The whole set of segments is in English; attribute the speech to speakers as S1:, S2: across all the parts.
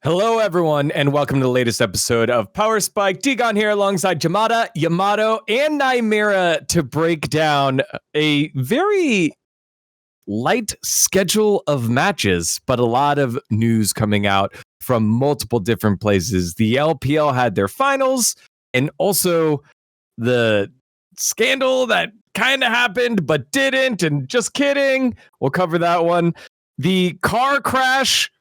S1: Hello, everyone, and welcome to the latest episode of Power Spike. Digon here alongside Yamada, Yamato, and Nymaera to break down a very light schedule of matches, but a lot of news coming out from multiple different places. The LPL had their finals, and also the scandal that kind of happened but didn't, and just kidding. We'll cover that one. The car crash,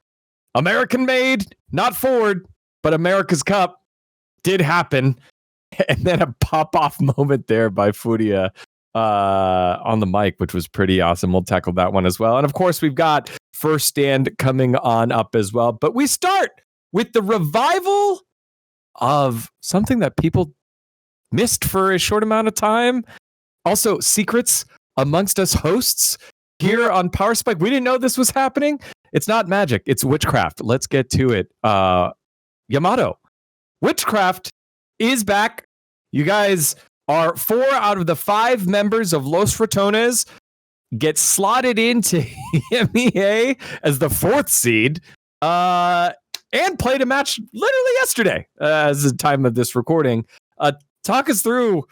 S1: American made, not Ford, but America's Cup did happen. And then a pop-off moment there by FURIA on the mic, which was pretty awesome. We'll tackle that one as well. And of course, we've got First Stand coming on up as well. But we start with the revival of something that people missed for a short amount of time. Also, secrets amongst us hosts here on Power Spike. We didn't know this was happening. It's not magic. It's witchcraft. Let's get to it. Yamato, Witchcraft is back. You guys are 4 out of the 5 members of Los Ratones get slotted into EMEA as the 4th seed and played a match literally yesterday as the time of this recording. Talk us through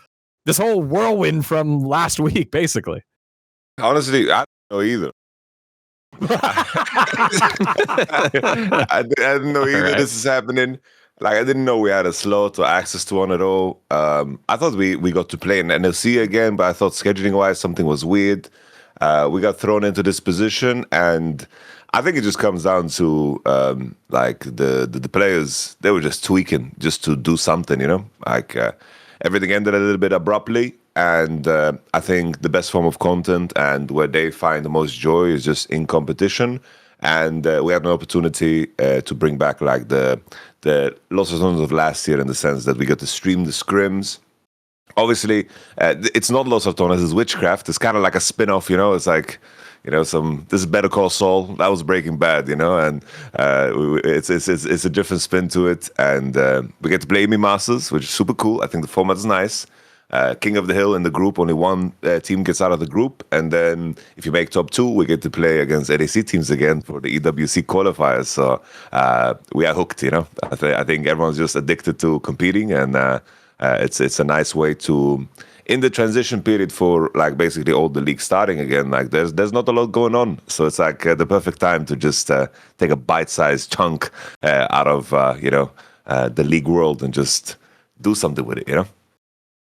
S1: this whole whirlwind from last week, basically.
S2: Honestly, I don't know either. I didn't know either. Right. This is happening. Like, I didn't know we had a slot or access to one at all. I thought we got to play in NFC again, but I thought scheduling-wise something was weird. We got thrown into this position, and I think it just comes down to like the players. They were just tweaking just to do something, you know. Like everything ended a little bit abruptly. And I think the best form of content and where they find the most joy is just in competition. And we had an opportunity to bring back like the Los Ratones of last year, in the sense that we got to stream the scrims. Obviously, it's not Los Ratones, it's Witchcraft. It's kind of like a spin-off, you know. It's like, you know, this is Better Call Saul. That was Breaking Bad, you know, and it's a different spin to it. And we get to play EMEA Masters, which is super cool. I think the format is nice. King of the Hill in the group, only one team gets out of the group, and then if you make top 2, we get to play against ADC teams again for the EWC qualifiers. So we are hooked, you know. I think everyone's just addicted to competing, and it's a nice way to, in the transition period for like basically all the leagues starting again. Like there's not a lot going on, so it's like the perfect time to just take a bite-sized chunk out of the league world and just do something with it, you know.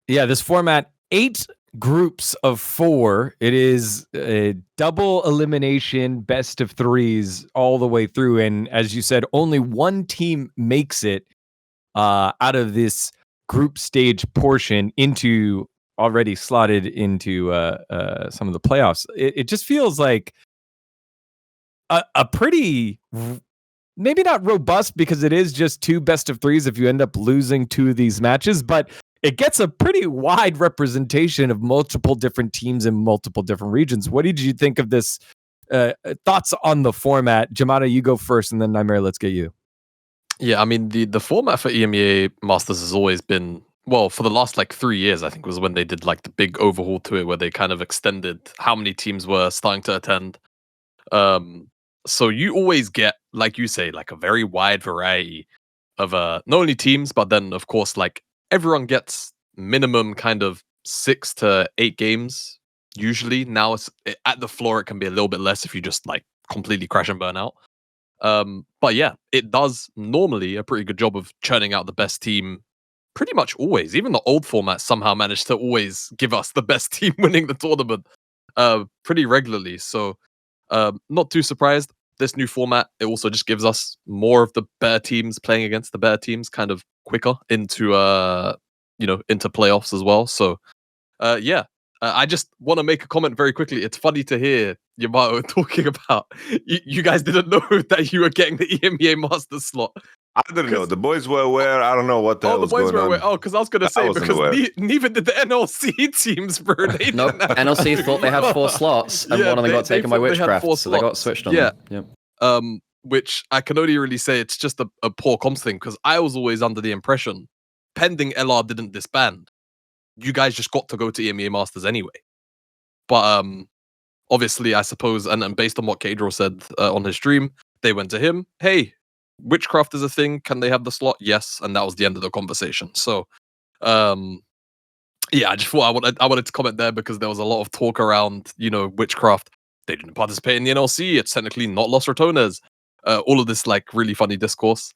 S1: Yeah, this format, 8 groups of 4. It is a double elimination, best of 3s all the way through. And as you said, only one team makes it out of this group stage portion into already slotted into some of the playoffs. It just feels like a pretty, maybe not robust, because it is just 2 best of 3s if you end up losing 2 of these matches, but it gets a pretty wide representation of multiple different teams in multiple different regions. What did you think of this? Thoughts on the format? Yamato, you go first, and then Nymaera, let's get you.
S3: Yeah, I mean, the format for EMEA Masters has always been, well, for the last like 3 years, I think was when they did like the big overhaul to it, where they kind of extended how many teams were starting to attend. So you always get, like you say, like a very wide variety of not only teams, but then of course, like, everyone gets minimum kind of 6 to 8 games usually. Now it's at the floor, it can be a little bit less if you just like completely crash and burn out. But yeah, it does normally a pretty good job of churning out the best team pretty much always. Even the old format somehow managed to always give us the best team winning the tournament pretty regularly. So not too surprised. This new format, it also just gives us more of the better teams playing against the better teams kind of quicker into into playoffs as well. So I just want to make a comment very quickly. It's funny to hear Yamato talking about you guys didn't know that you were getting the EMEA Masters slot.
S2: I didn't know. The boys were aware. I don't know what the hell was going on.
S3: Aware. Oh, because I was going to say, because neither did the NLC teams, bro.
S4: No, NLC thought they had 4 slots, and one of them got taken by Witchcraft, so they got switched on them.
S3: Yeah. Which I can only really say it's just a poor comms thing, because I was always under the impression, pending LR didn't disband, you guys just got to go to EMEA Masters anyway. But obviously, I suppose, and based on what Kadro said on his stream, they went to him, hey, Witchcraft is a thing. Can they have the slot? Yes, and that was the end of the conversation. So, yeah, I just thought I wanted to comment there because there was a lot of talk around, Witchcraft. They didn't participate in the NLC. It's technically not Los Ratones. All of this like really funny discourse.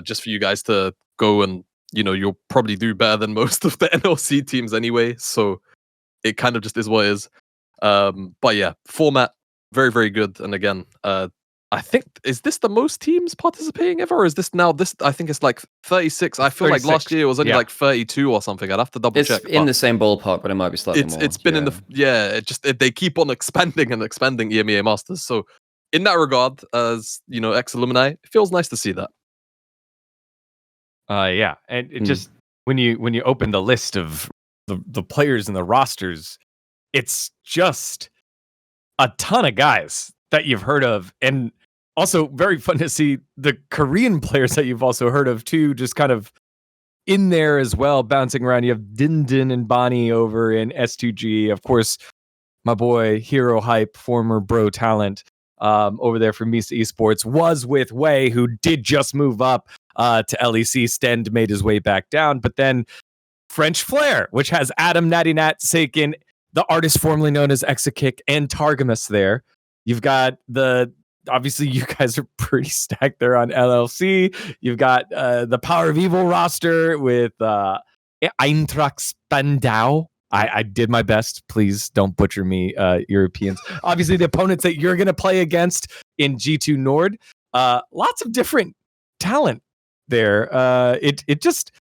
S3: Just for you guys to go and you'll probably do better than most of the NLC teams anyway. So it kind of just is what it is. But yeah, format very, very good. And again, I think, is this the most teams participating ever? Or is this now I think it's like 36. I feel
S1: 36.
S3: like last year it was only like 32 or something. I'd have to double check.
S4: It's in the same ballpark, but it might be slightly more.
S3: It's been in the they keep on expanding and expanding EMEA Masters. So in that regard, as ex-alumni, it feels nice to see that.
S1: Yeah, and it just when you open the list of the players and the rosters, it's just a ton of guys that you've heard of, and also very fun to see the Korean players that you've also heard of too, just kind of in there as well, bouncing around. You have Din and Bonnie over in S2G, of course, my boy Hero Hype, former Bro Talent, over there from EMEA Esports, was with Wei, who did just move up to LEC. Stend made his way back down, but then French Flair, which has Adam, Natty Nat, Saken, the artist formerly known as Exakick, and Targamas there. You've got obviously you guys are pretty stacked there on LLC. You've got the Power of Evil roster with Eintracht Spandau. I did my best. Please don't butcher me, Europeans. Obviously, the opponents that you're going to play against in G2 Nord. Lots of different talent there. It just,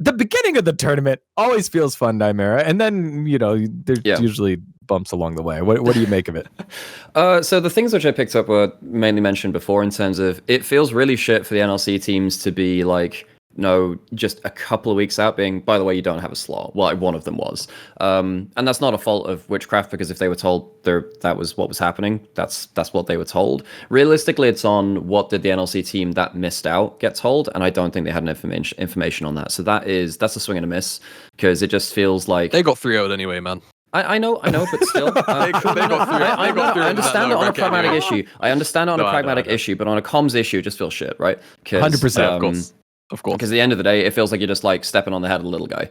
S1: the beginning of the tournament always feels fun, Nymaera, and then there's usually bumps along the way. What do you make of it?
S4: So the things which I picked up were mainly mentioned before, in terms of it feels really shit for the NLC teams to be like, just a couple of weeks out being, by the way, you don't have a slot. Well, one of them was. And that's not a fault of Witchcraft, because if they were told that was what was happening, that's what they were told. Realistically, it's on what did the NLC team that missed out get told, and I don't think they had enough information on that. So that's a swing and a miss, because it just feels like...
S3: They got 3-0'd anyway, man.
S4: I know, but still, I understand it on a pragmatic issue. I understand it on a pragmatic issue, but on a comms issue, it just feels shit, right?
S1: 100%,
S3: of course.
S4: Because at the end of the day, it feels like you're just like stepping on the head of the little guy,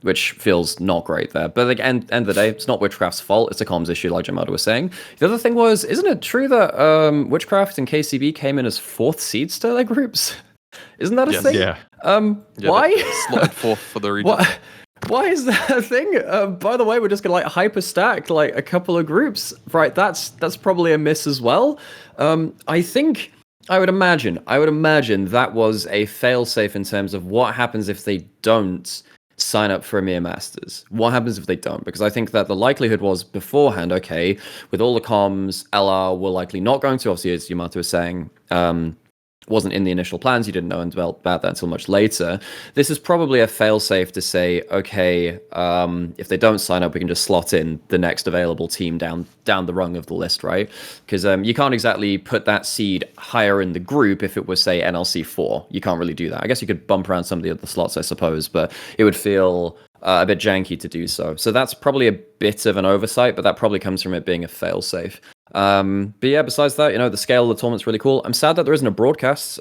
S4: which feels not great there. But at the end of the day, it's not Witchcraft's fault. It's a comms issue, like Yamato was saying. The other thing was, isn't it true that Witchcraft and KCB came in as 4th seeds to their groups? Isn't that a thing?
S1: Yeah.
S4: Why?
S3: Slotted 4th for the region.
S4: Why is that a thing? By the way, we're just gonna like hyper stack like a couple of groups, right? That's probably a miss as well. I would imagine that was a fail-safe in terms of what happens if they don't sign up for EMEA Masters. What happens if they don't? Because I think that the likelihood was beforehand, okay, with all the comms, LR were likely not going to, obviously, as Yamato was saying, wasn't in the initial plans. You didn't know about that until much later. This is probably a fail-safe to say, okay, if they don't sign up, we can just slot in the next available team down the rung of the list, right? Because you can't exactly put that seed higher in the group if it was, say, NLC 4. You can't really do that. I guess you could bump around some of the other slots, I suppose, but it would feel a bit janky to do so. So that's probably a bit of an oversight, but that probably comes from it being a fail-safe. But yeah, besides that, the scale of the tournament's really cool. I'm sad that there isn't a broadcast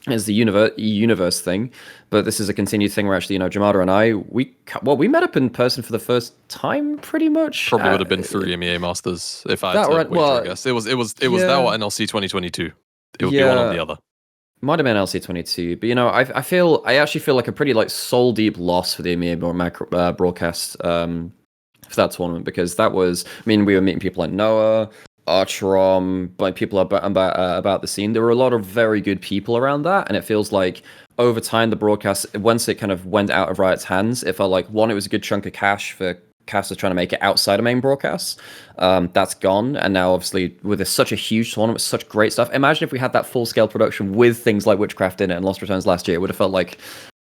S4: as the universe thing, but this is a continued thing where actually, Jamada and I, we met up in person for the first time, pretty much.
S3: Probably would have been through EMEA Masters if I had to wager, I guess. It was that or NLC 2022. It would be one or the other.
S4: Might have been LC 22, but I actually feel like a pretty like soul deep loss for the EMEA broadcast for that tournament, because that was, we were meeting people like Noah, Archerom, like people about the scene. There were a lot of very good people around that, and it feels like over time the broadcast, once it kind of went out of Riot's hands, it felt like, one, it was a good chunk of cash for casters trying to make it outside of main broadcasts. That's gone, and now obviously with such a huge tournament with such great stuff, imagine if we had that full scale production with things like Witchcraft in it and Lost Returns last year. It would have felt like,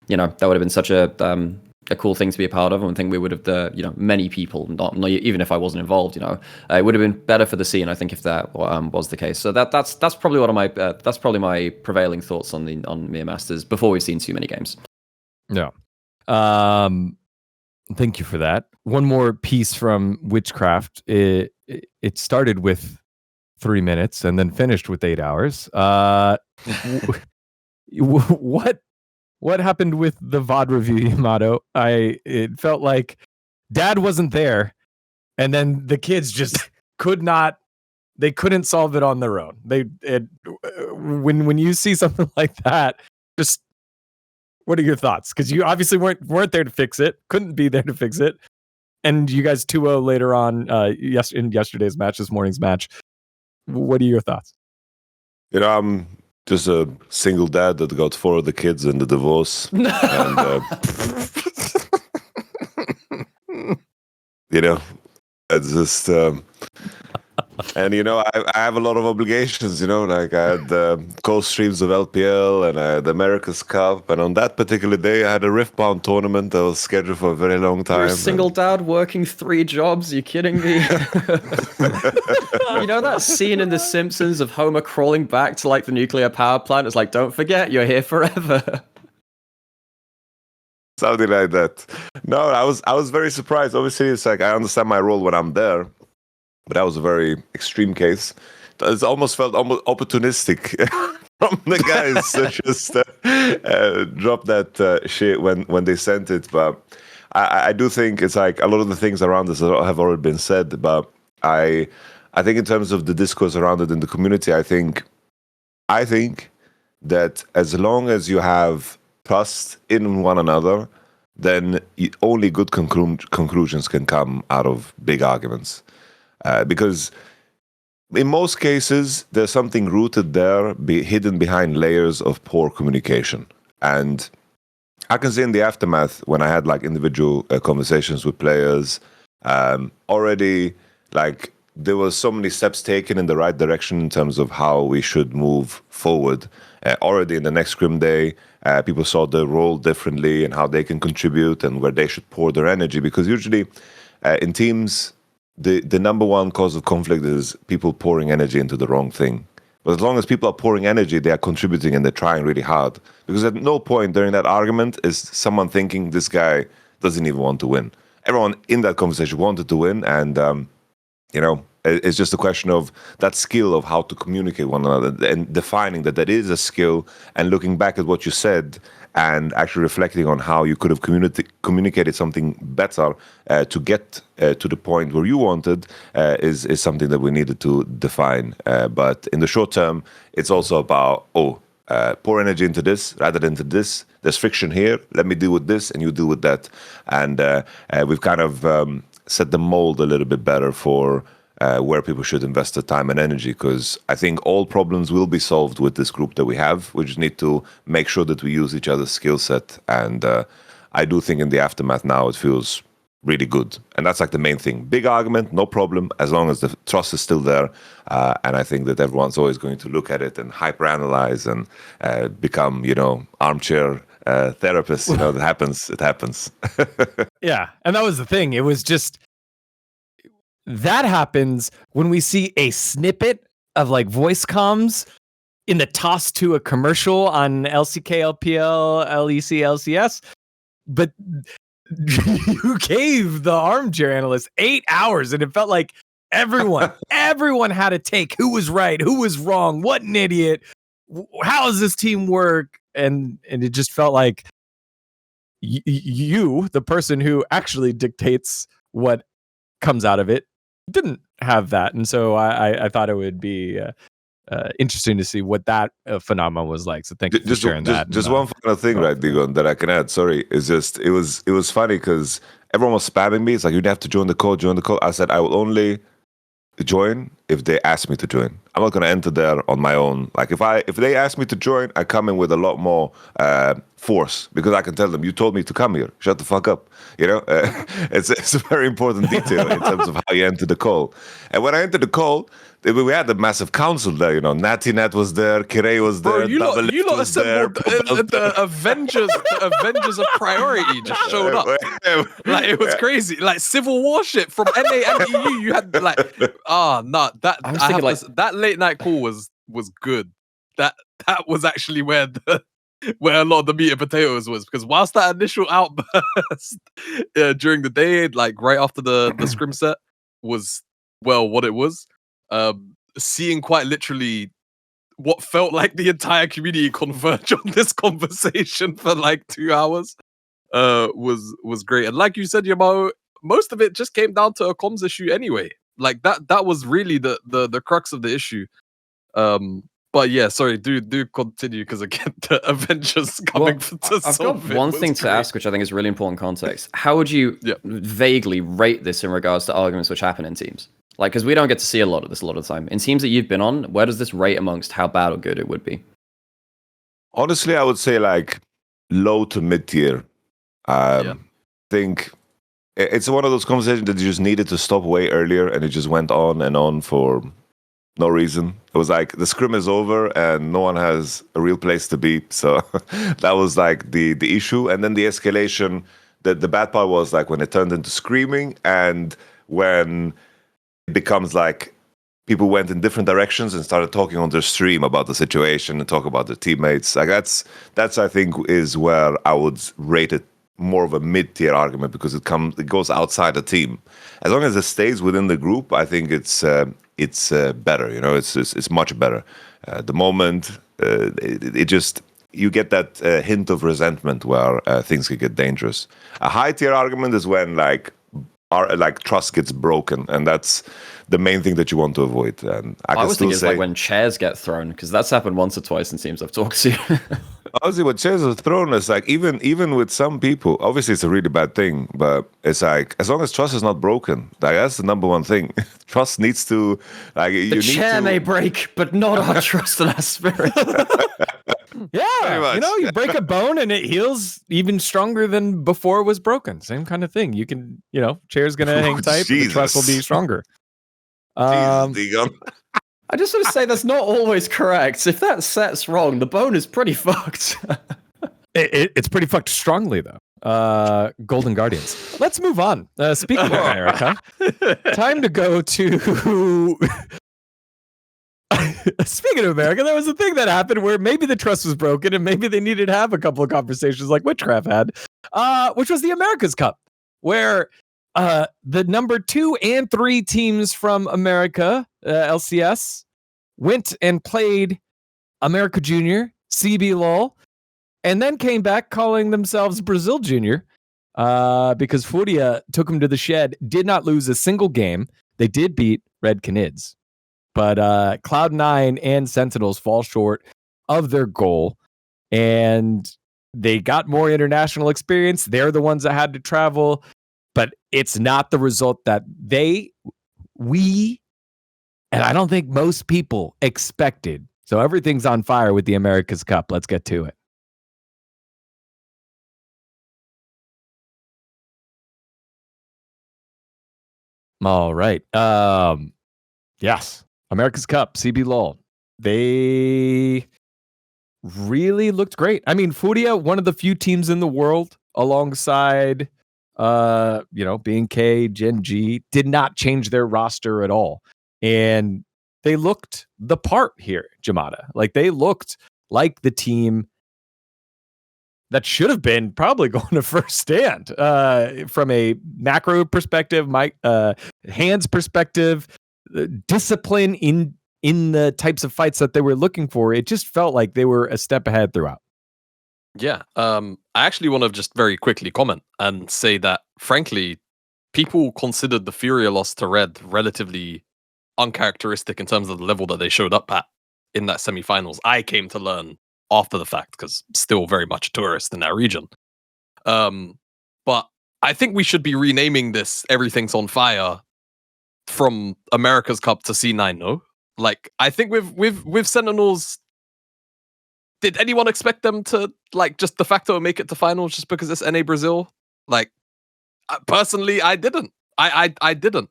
S4: that would have been such a cool thing to be a part of, and I think we would have many people, not even if I wasn't involved, it would have been better for the scene, I think, if that was the case. So that's probably that's probably my prevailing thoughts on EMEA Masters before we've seen too many games.
S1: Yeah. Thank you for that. One more piece from Witchcraft. It started with 3 minutes and then finished with 8 hours. What happened with the VOD review, Yamato? It felt like Dad wasn't there, and then the kids just couldn't solve it on their own. When you see something like that, just what are your thoughts? Because you obviously weren't there to fix it, couldn't be there to fix it, and you guys 2-0 later on in yesterday's match, this morning's match. What are your thoughts?
S2: I'm just a single dad that got 4 of the kids in the divorce. And, it's just... and, I have a lot of obligations, like I had co-streams of LPL and I had the America's Cup. And on that particular day, I had a Riftbound tournament that was scheduled for a very long time.
S4: You're a single dad working 3 jobs? Are you kidding me? You know that scene in The Simpsons of Homer crawling back to like the nuclear power plant? It's like, don't forget, you're here forever.
S2: Something like that. No, I was very surprised. Obviously, it's like I understand my role when I'm there. But that was a very extreme case. It almost felt opportunistic from the guys to just drop that shit when they sent it. But I do think it's like a lot of the things around this have already been said. But I think in terms of the discourse around it in the community, I think that as long as you have trust in one another, then only good conclusions can come out of big arguments. Because in most cases, there's something rooted there, hidden behind layers of poor communication. And I can say in the aftermath, when I had like individual conversations with players, already like there was so many steps taken in the right direction in terms of how we should move forward. Already in the next scrim day, people saw the role differently and how they can contribute and where they should pour their energy. Because usually in teams, the number one cause of conflict is people pouring energy into the wrong thing. But as long as people are pouring energy, they are contributing and they're trying really hard. Because at no point during that argument is someone thinking this guy doesn't even want to win. Everyone in that conversation wanted to win, and it's just a question of that skill of how to communicate one another and defining that is a skill, and looking back at what you said and actually reflecting on how you could have communicated something better to get to the point where you wanted is something that we needed to define. But in the short term, it's also about, pour energy into this rather than into this. There's friction here. Let me deal with this and you deal with that. And we've kind of set the mold a little bit better for where people should invest their time and energy, because I think all problems will be solved with this group that we have. We just need to make sure that we use each other's skill set. And I do think in the aftermath now it feels really good. And that's like the main thing. Big argument, no problem, as long as the trust is still there. And I think that everyone's always going to look at it and hyper-analyze and become, armchair therapists. It happens.
S1: Yeah, and that was the thing. It was just... that happens when we see a snippet of like voice comms in the toss to a commercial on LCK, LPL, LEC, LCS. But you gave the armchair analyst 8 hours, and it felt like everyone had a take. Who was right? Who was wrong? What an idiot. How does this team work? And it just felt like you, the person who actually dictates what comes out of it, didn't have that. And so I thought it would be interesting to see what that phenomenon was like. So thank you for sharing that.
S2: Just one final thing, right, Digon, that I can add. Sorry, it's just it was funny because everyone was spamming me. It's like, you'd have to join the call. I said I will only join if they ask me to join. I'm not going to enter there on my own. Like if they ask me to join, I come in with a lot more force, because I can tell them, you told me to come here. Shut the fuck up. It's a very important detail in terms of how you enter the call. And when I entered the call, we had a massive council there. Natinat was there, Kirei was there,
S3: Bro, you lot assembled the Avengers of Priority just showed up. Like, it was crazy. Like Civil War shit from NA and EU. You had like, that late night call was good. That was actually where a lot of the meat and potatoes was, because whilst that initial outburst during the day, like right after the scrim set, was what it was. seeing quite literally what felt like the entire community converge on this conversation for like 2 hours was great. And like you said, Yamo, most of it just came down to a comms issue anyway. Like that was really the crux of the issue. But yeah, sorry, do continue, because again, the Avengers coming to
S4: I've got
S3: solve it
S4: one
S3: was
S4: thing to
S3: great.
S4: ask, which I think is really important context. How would you vaguely rate this in regards to arguments which happen in teams? Like, because we don't get to see a lot of this a lot of the time. In teams that you've been on, where does this rate amongst how bad or good it would be?
S2: Honestly, I would say like low to mid tier. Think it's one of those conversations that you just needed to stop way earlier, and it just went on and on for no reason. It was like the scrim is over and no one has a real place to be. So that was like the issue. And then the escalation, the bad part was like when it turned into screaming, and when it becomes like people went in different directions and started talking on their stream about the situation and talk about their teammates. Like that's I think is where I would rate it more of a mid-tier argument, because it goes outside the team. As long as it stays within the group, I think it's better. You know, it's much better. The moment it just, you get that hint of resentment where things could get dangerous. A high-tier argument is when like trust gets broken, and that's the main thing that you want to avoid. And
S4: I was thinking it's like when chairs get thrown, because that's happened once or twice in teams I've talked to.
S2: Honestly, when chairs are thrown, it's like even with some people, obviously it's a really bad thing, but it's like as long as trust is not broken, like that's the number one thing. Trust needs to, like,
S4: the chair may break, but not our trust and our spirit.
S1: Yeah, you know, you break a bone and it heals even stronger than before it was broken. Same kind of thing. You can, you know, chair's gonna hang tight, but the trust will be stronger.
S2: Jesus,
S4: I just want to say that's not always correct. If that set's wrong, the bone is pretty fucked.
S1: It's pretty fucked strongly, though. Golden Guardians. Let's move on. Speaking of America, time to go to... Speaking of America, there was a thing that happened where maybe the trust was broken and maybe they needed to have a couple of conversations like Witchcraft had, which was the America's Cup, where the number 2 and 3 teams from America, LCS, went and played America Junior, CB LOL, and then came back calling themselves Brazil Junior, because FURIA took them to the shed, did not lose a single game. They did beat Red Canids, but Cloud9 and Sentinels fall short of their goal, and they got more international experience. They're the ones that had to travel, but it's not the result that we, and I don't think most people expected. So everything's on fire with the America's Cup. Let's get to it. All right. Yes. America's Cup, CB LOL. They really looked great. I mean, FURIA, one of the few teams in the world alongside BNK, Gen.G, did not change their roster at all. And they looked the part here, Yamata. Like, they looked like the team that should have been probably going to first stand from a macro perspective, hands perspective, discipline in the types of fights that they were looking for. It just felt like they were a step ahead throughout.
S3: Yeah, I actually want to just very quickly comment and say that, frankly, people considered the FURIA loss to Red relatively uncharacteristic in terms of the level that they showed up at in that semifinals. I came to learn after the fact, because still very much a tourist in that region. But I think we should be renaming this "Everything's on Fire" from America's Cup to C9. No, like, I think with Sentinels. Did anyone expect them to, like, just de facto make it to finals just because it's NA Brazil? Like, personally, I didn't. I didn't.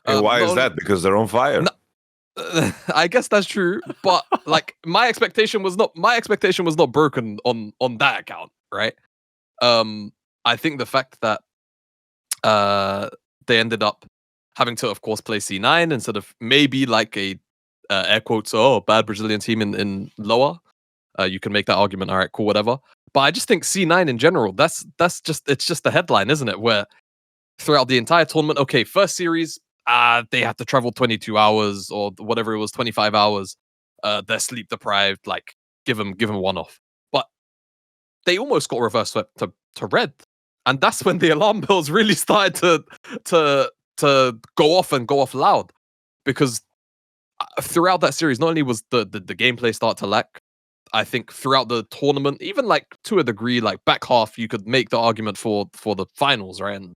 S2: And why is that? Because they're on fire.
S3: No, I guess that's true, but like my expectation was not broken on that account, right? I think the fact that they ended up having to, of course, play C9 instead of maybe like a air quotes bad Brazilian team in lower. You can make that argument. All right, cool, whatever. But I just think C9 in general, it's just the headline, isn't it? Where throughout the entire tournament, okay, first series, they had to travel 22 hours or whatever it was, 25 hours. They're sleep deprived. Like, give them one off. But they almost got reverse swept to red, and that's when the alarm bells really started to go off and go off loud, because throughout that series, not only was the gameplay start to lack, I think throughout the tournament, even like to a degree, like back half, you could make the argument for the finals, right? And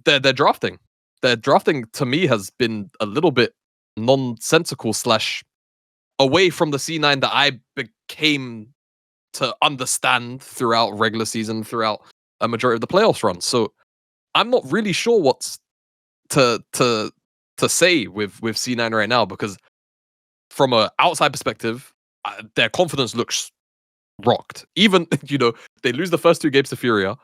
S3: their drafting, to me has been a little bit nonsensical / away from the C9 that I became to understand throughout regular season, throughout a majority of the playoffs run. So I'm not really sure what's to say with C9 right now, because from an outside perspective, their confidence looks rocked. Even, they lose the first 2 games to FURIA.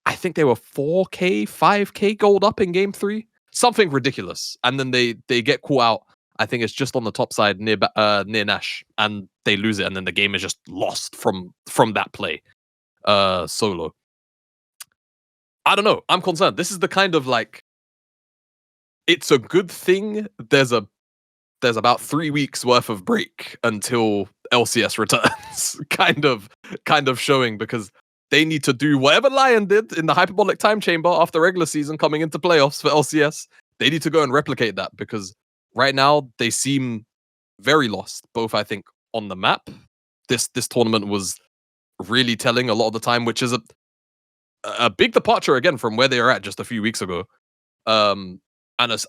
S3: I think they were 4K, 5K gold up in game 3, something ridiculous. And then they get caught out. I think it's just on the top side near Nash, and they lose it, and then the game is just lost from that play. Solo. I don't know. I'm concerned. This is the kind of like, it's a good thing there's about 3 weeks worth of break until LCS returns, kind of showing, because they need to do whatever Lion did in the hyperbolic time chamber after regular season coming into playoffs for LCS. They need to go and replicate that, because right now they seem very lost, both I think on the map. This tournament was really telling a lot of the time, which is a big departure again from where they were at just a few weeks ago. And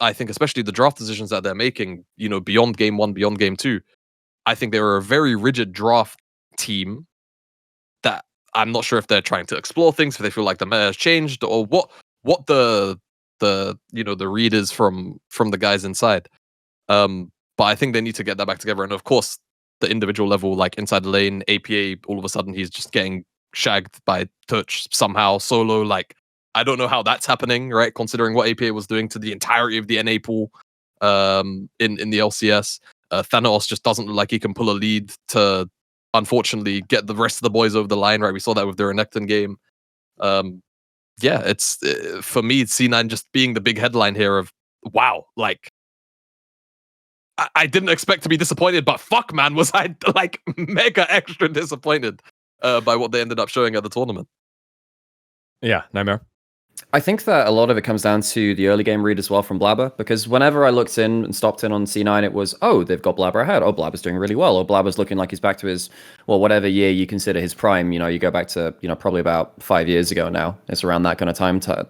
S3: I think especially the draft decisions that they're making, beyond game 1, beyond game 2, I think they were a very rigid draft team that I'm not sure if they're trying to explore things, if they feel like the meta has changed, or what the read is from the guys inside. But I think they need to get that back together. And of course, the individual level, like inside the lane, APA, all of a sudden he's just getting shagged by Touch somehow. Solo, like, I don't know how that's happening, right? Considering what APA was doing to the entirety of the NA pool in the LCS. Thanos just doesn't look like he can pull a lead to, unfortunately, get the rest of the boys over the line, right? We saw that with the Renekton game. Yeah, it's for me, it's C9 just being the big headline here of, wow, like, I didn't expect to be disappointed, but fuck, man, was I like mega extra disappointed by what they ended up showing at the tournament.
S1: Yeah, Nymaera.
S4: I think that a lot of it comes down to the early game read as well from Blabber, because whenever I looked in and stopped in on C9, it was, oh, they've got Blabber ahead. Oh, Blabber's doing really well. Or Blabber's looking like he's back to his, well, whatever year you consider his prime. You go back to, probably about 5 years ago now. It's around that kind of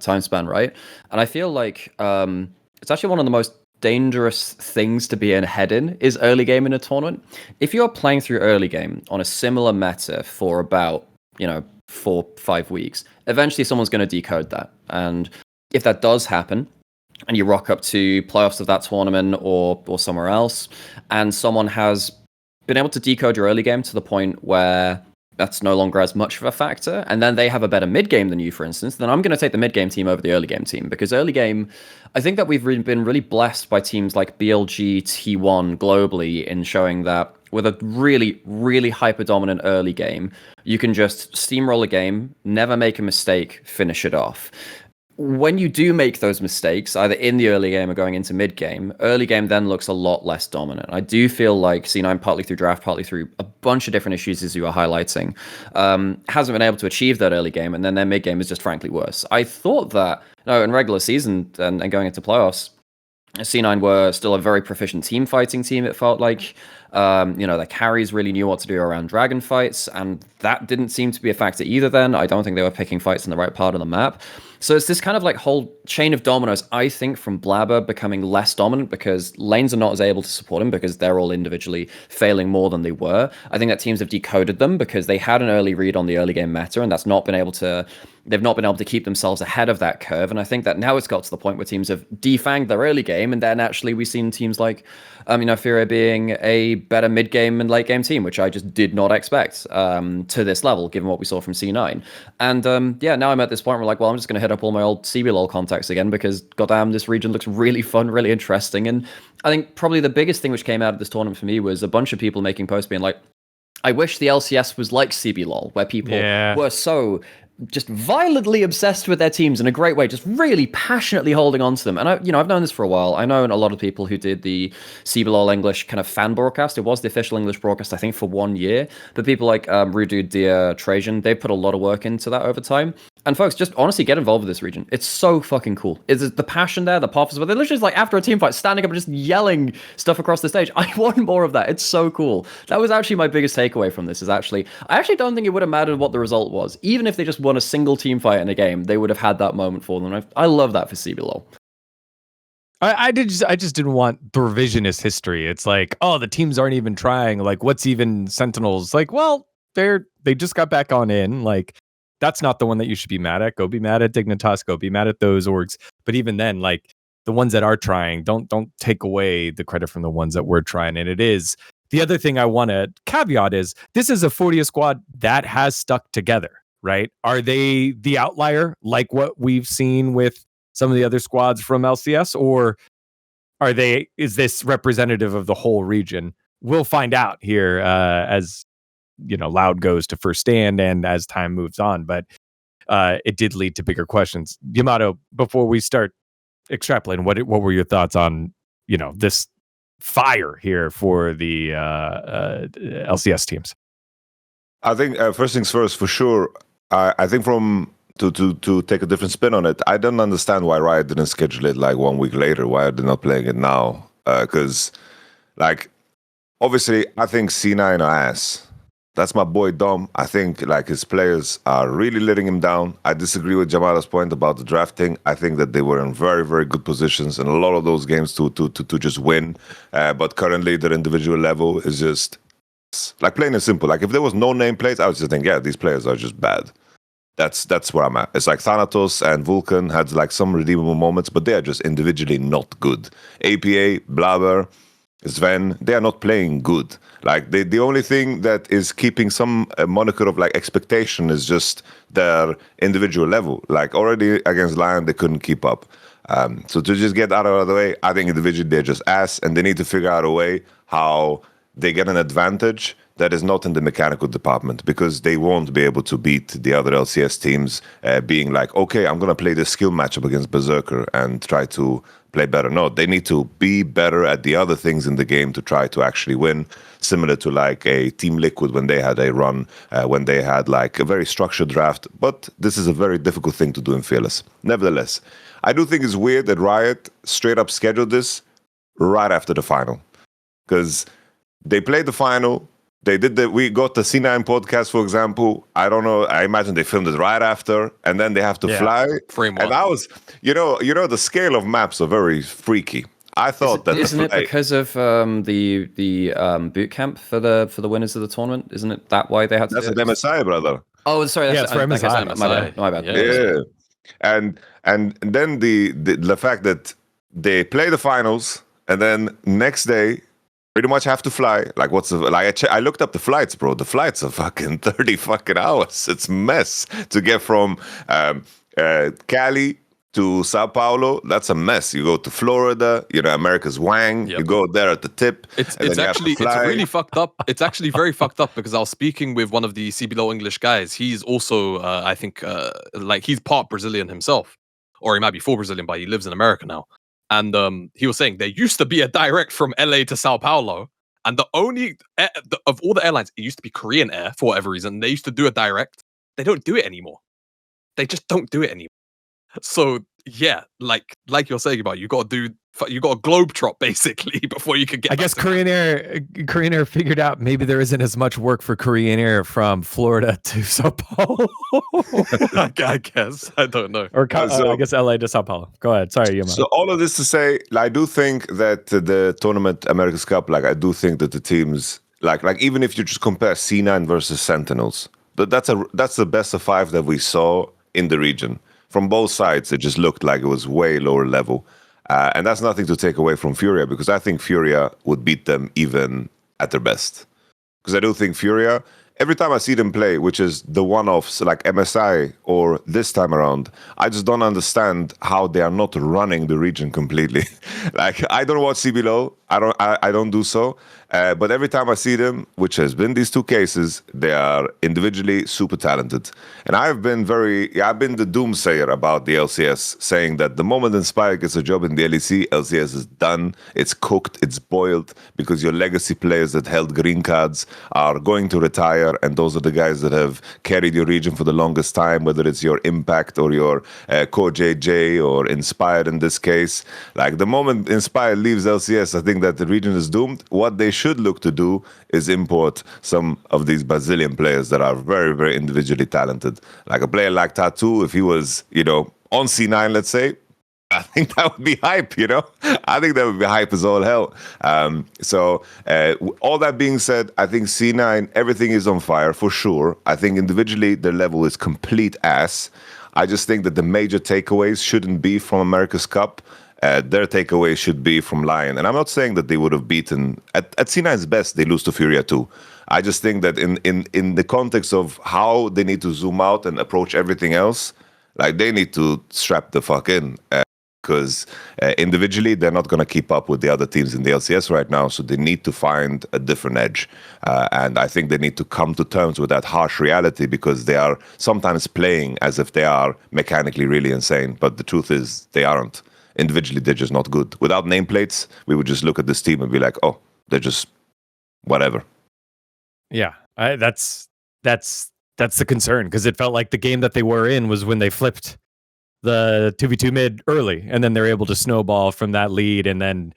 S4: time span, right? And I feel like it's actually one of the most dangerous things to be ahead in is early game in a tournament. If you're playing through early game on a similar meta for about, 4-5 weeks, eventually someone's going to decode that. And if that does happen, and you rock up to playoffs of that tournament or somewhere else, and someone has been able to decode your early game to the point where that's no longer as much of a factor, and then they have a better mid game than you, for instance, then I'm going to take the mid game team over the early game team, because early game, I think that we've been really blessed by teams like BLG, T1 globally in showing that with a really, really hyper-dominant early game, you can just steamroll a game, never make a mistake, finish it off. When you do make those mistakes, either in the early game or going into mid game, early game then looks a lot less dominant. I do feel like C9, partly through draft, partly through a bunch of different issues as you are highlighting, hasn't been able to achieve that early game, and then their mid game is just frankly worse. I thought that, in regular season and going into playoffs, C9 were still a very proficient team fighting team, it felt like. Their carries really knew what to do around dragon fights, and that didn't seem to be a factor either then. I don't think they were picking fights in the right part of the map. So it's this kind of like whole chain of dominoes, I think, from Blabber becoming less dominant because lanes are not as able to support him because they're all individually failing more than they were. I think that teams have decoded them because they had an early read on the early game meta, and they've not been able to keep themselves ahead of that curve. And I think that now it's got to the point where teams have defanged their early game, and then actually we've seen teams like FURIA being a better mid game and late game team, which I just did not expect to this level, given what we saw from C9. And now I'm at this point where like, well, I'm just going to hit up all my old CBLOL contacts again because goddamn, this region looks really fun, really interesting. And I think probably the biggest thing which came out of this tournament for me was a bunch of people making posts being like, I wish the LCS was like CBLOL, where people were so just violently obsessed with their teams in a great way, just really passionately holding on to them. And I've known this for a while. I know a lot of people who did the CBLOL English kind of fan broadcast. It was the official English broadcast, I think, for 1 year. But people like Rudu, Dia, Trajan, they put a lot of work into that over time. And folks, just honestly get involved with this region. It's so fucking cool. It's the passion there, the pathos, but they're literally just like after a team fight, standing up and just yelling stuff across the stage. I want more of that. It's so cool. That was actually my biggest takeaway from this. I actually don't think it would have mattered what the result was. Even if they just won a single team fight in a game, they would have had that moment for them. I love that for CBLOL.
S1: I just didn't want the revisionist history. It's like, oh, the teams aren't even trying. Like, what's even Sentinels? Like, well, they just got back on in. Like, that's not the one that you should be mad at. Go be mad at Dignitas. Go be mad at those orgs. But even then, like, the ones that are trying, don't take away the credit from the ones that were trying. And it is the other thing I want to caveat is this is a FURIA squad that has stuck together, right? Are they the outlier like what we've seen with some of the other squads from LCS, or is this representative of the whole region? We'll find out here as Loud goes to first stand and as time moves on, but it did lead to bigger questions. Yamato, before we start extrapolating, what were your thoughts on this fire here for the LCS teams?
S2: I think first things first, for sure. I think to take a different spin on it, I don't understand why Riot didn't schedule it like 1 week later. Why are they not playing it now? Because obviously, I think C9 are ass. That's my boy Dom. I think his players are really letting him down. I disagree with Jamala's point about the drafting. I think that they were in very, very good positions in a lot of those games to just win. But currently, their individual level is just plain and simple. If there was no nameplates, I would just think, yeah, these players are just bad. That's where I'm at. It's like Thanatos and Vulcan had some redeemable moments, but they are just individually not good. APA, Blabber, Sven, they are not playing good. The only thing that is keeping some moniker of expectation is just their individual level. Already against Lion, they couldn't keep up. So to just get out of the way, I think individually they're just ass, and they need to figure out a way how they get an advantage that is not in the mechanical department, because they won't be able to beat the other LCS teams being okay, I'm going to play this skill matchup against Berserker and try to play better. No, they need to be better at the other things in the game to try to actually win, similar to a Team Liquid when they had a run, when they had a very structured draft. But this is a very difficult thing to do in Fearless. Nevertheless, I do think it's weird that Riot straight up scheduled this right after the final, because they played the final. We got the C9 podcast, for example. I don't know. I imagine they filmed it right after, and then they have to fly.
S3: Frame
S2: and
S3: one.
S2: I was, the scale of maps are very freaky. I thought
S4: isn't it because of the boot camp for the winners of the tournament? Isn't it that why they had to?
S2: That's an MSI, brother.
S4: Oh, sorry.
S1: It's for MSI.
S4: My bad.
S2: Yeah. And then the fact that they play the finals, and then next day pretty much have to fly. I looked up the flights, bro. The flights are fucking 30 fucking hours. It's a mess to get from Cali to Sao Paulo. That's a mess. You go to Florida, America's Wang. Yep. You go there at the tip.
S3: It's really fucked up. It's actually very fucked up, because I was speaking with one of the CBLOL English guys. He's also, I think, he's part Brazilian himself, or he might be full Brazilian, but he lives in America now. And he was saying there used to be a direct from LA to Sao Paulo, and the only of all the airlines, it used to be Korean Air for whatever reason. They used to do a direct. They don't do it anymore. They just don't do it anymore. So yeah, like you're saying about, you got to globetrot basically before you could get.
S1: I guess Korean Air figured out maybe there isn't as much work for Korean Air from Florida to Sao Paulo.
S3: I guess, I don't know.
S1: Or I guess LA to Sao Paulo. Go ahead. Sorry, Yamato.
S2: So all of this to say, I do think that the tournament, America's Cup, I do think that the teams, even if you just compare C9 versus Sentinels, that's the best of 5 that we saw in the region. From both sides, it just looked like it was way lower level. And that's nothing to take away from FURIA, because I think FURIA would beat them even at their best. Because I do think FURIA, every time I see them play, which is the one-offs like MSI or this time around, I just don't understand how they are not running the region completely. I don't watch CBLOL. I don't do so. But every time I see them, which has been these 2 cases, they are individually super talented. And I've been the doomsayer about the LCS, saying that the moment Inspire gets a job in the LEC, LCS is done, it's cooked, it's boiled, because your legacy players that held green cards are going to retire, and those are the guys that have carried your region for the longest time, whether it's your Impact or your CoJJ or Inspire in this case. Like, the moment Inspire leaves LCS, I think that the region is doomed. What they should look to do is import some of these Brazilian players that are very, very individually talented. Like a player like Tattoo, if he was, on C9, let's say, I think that would be hype, I think that would be hype as all hell. So all that being said, I think C9, everything is on fire for sure. I think individually their level is complete ass. I just think that the major takeaways shouldn't be from America's Cup. Their takeaway should be from Lion. And I'm not saying that they would have beaten... At C9's best, they lose to FURIA too. I just think that in the context of how they need to zoom out and approach everything else, like, they need to strap the fuck in. Because individually, they're not going to keep up with the other teams in the LCS right now, so they need to find a different edge. And I think they need to come to terms with that harsh reality, because they are sometimes playing as if they are mechanically really insane, but the truth is they aren't. Individually, they're just not good. Without nameplates, we would just look at this team and be like, oh, they're just whatever.
S1: Yeah, that's the concern, because it felt like the game that they were in was when they flipped the 2v2 mid early, and then they're able to snowball from that lead, and then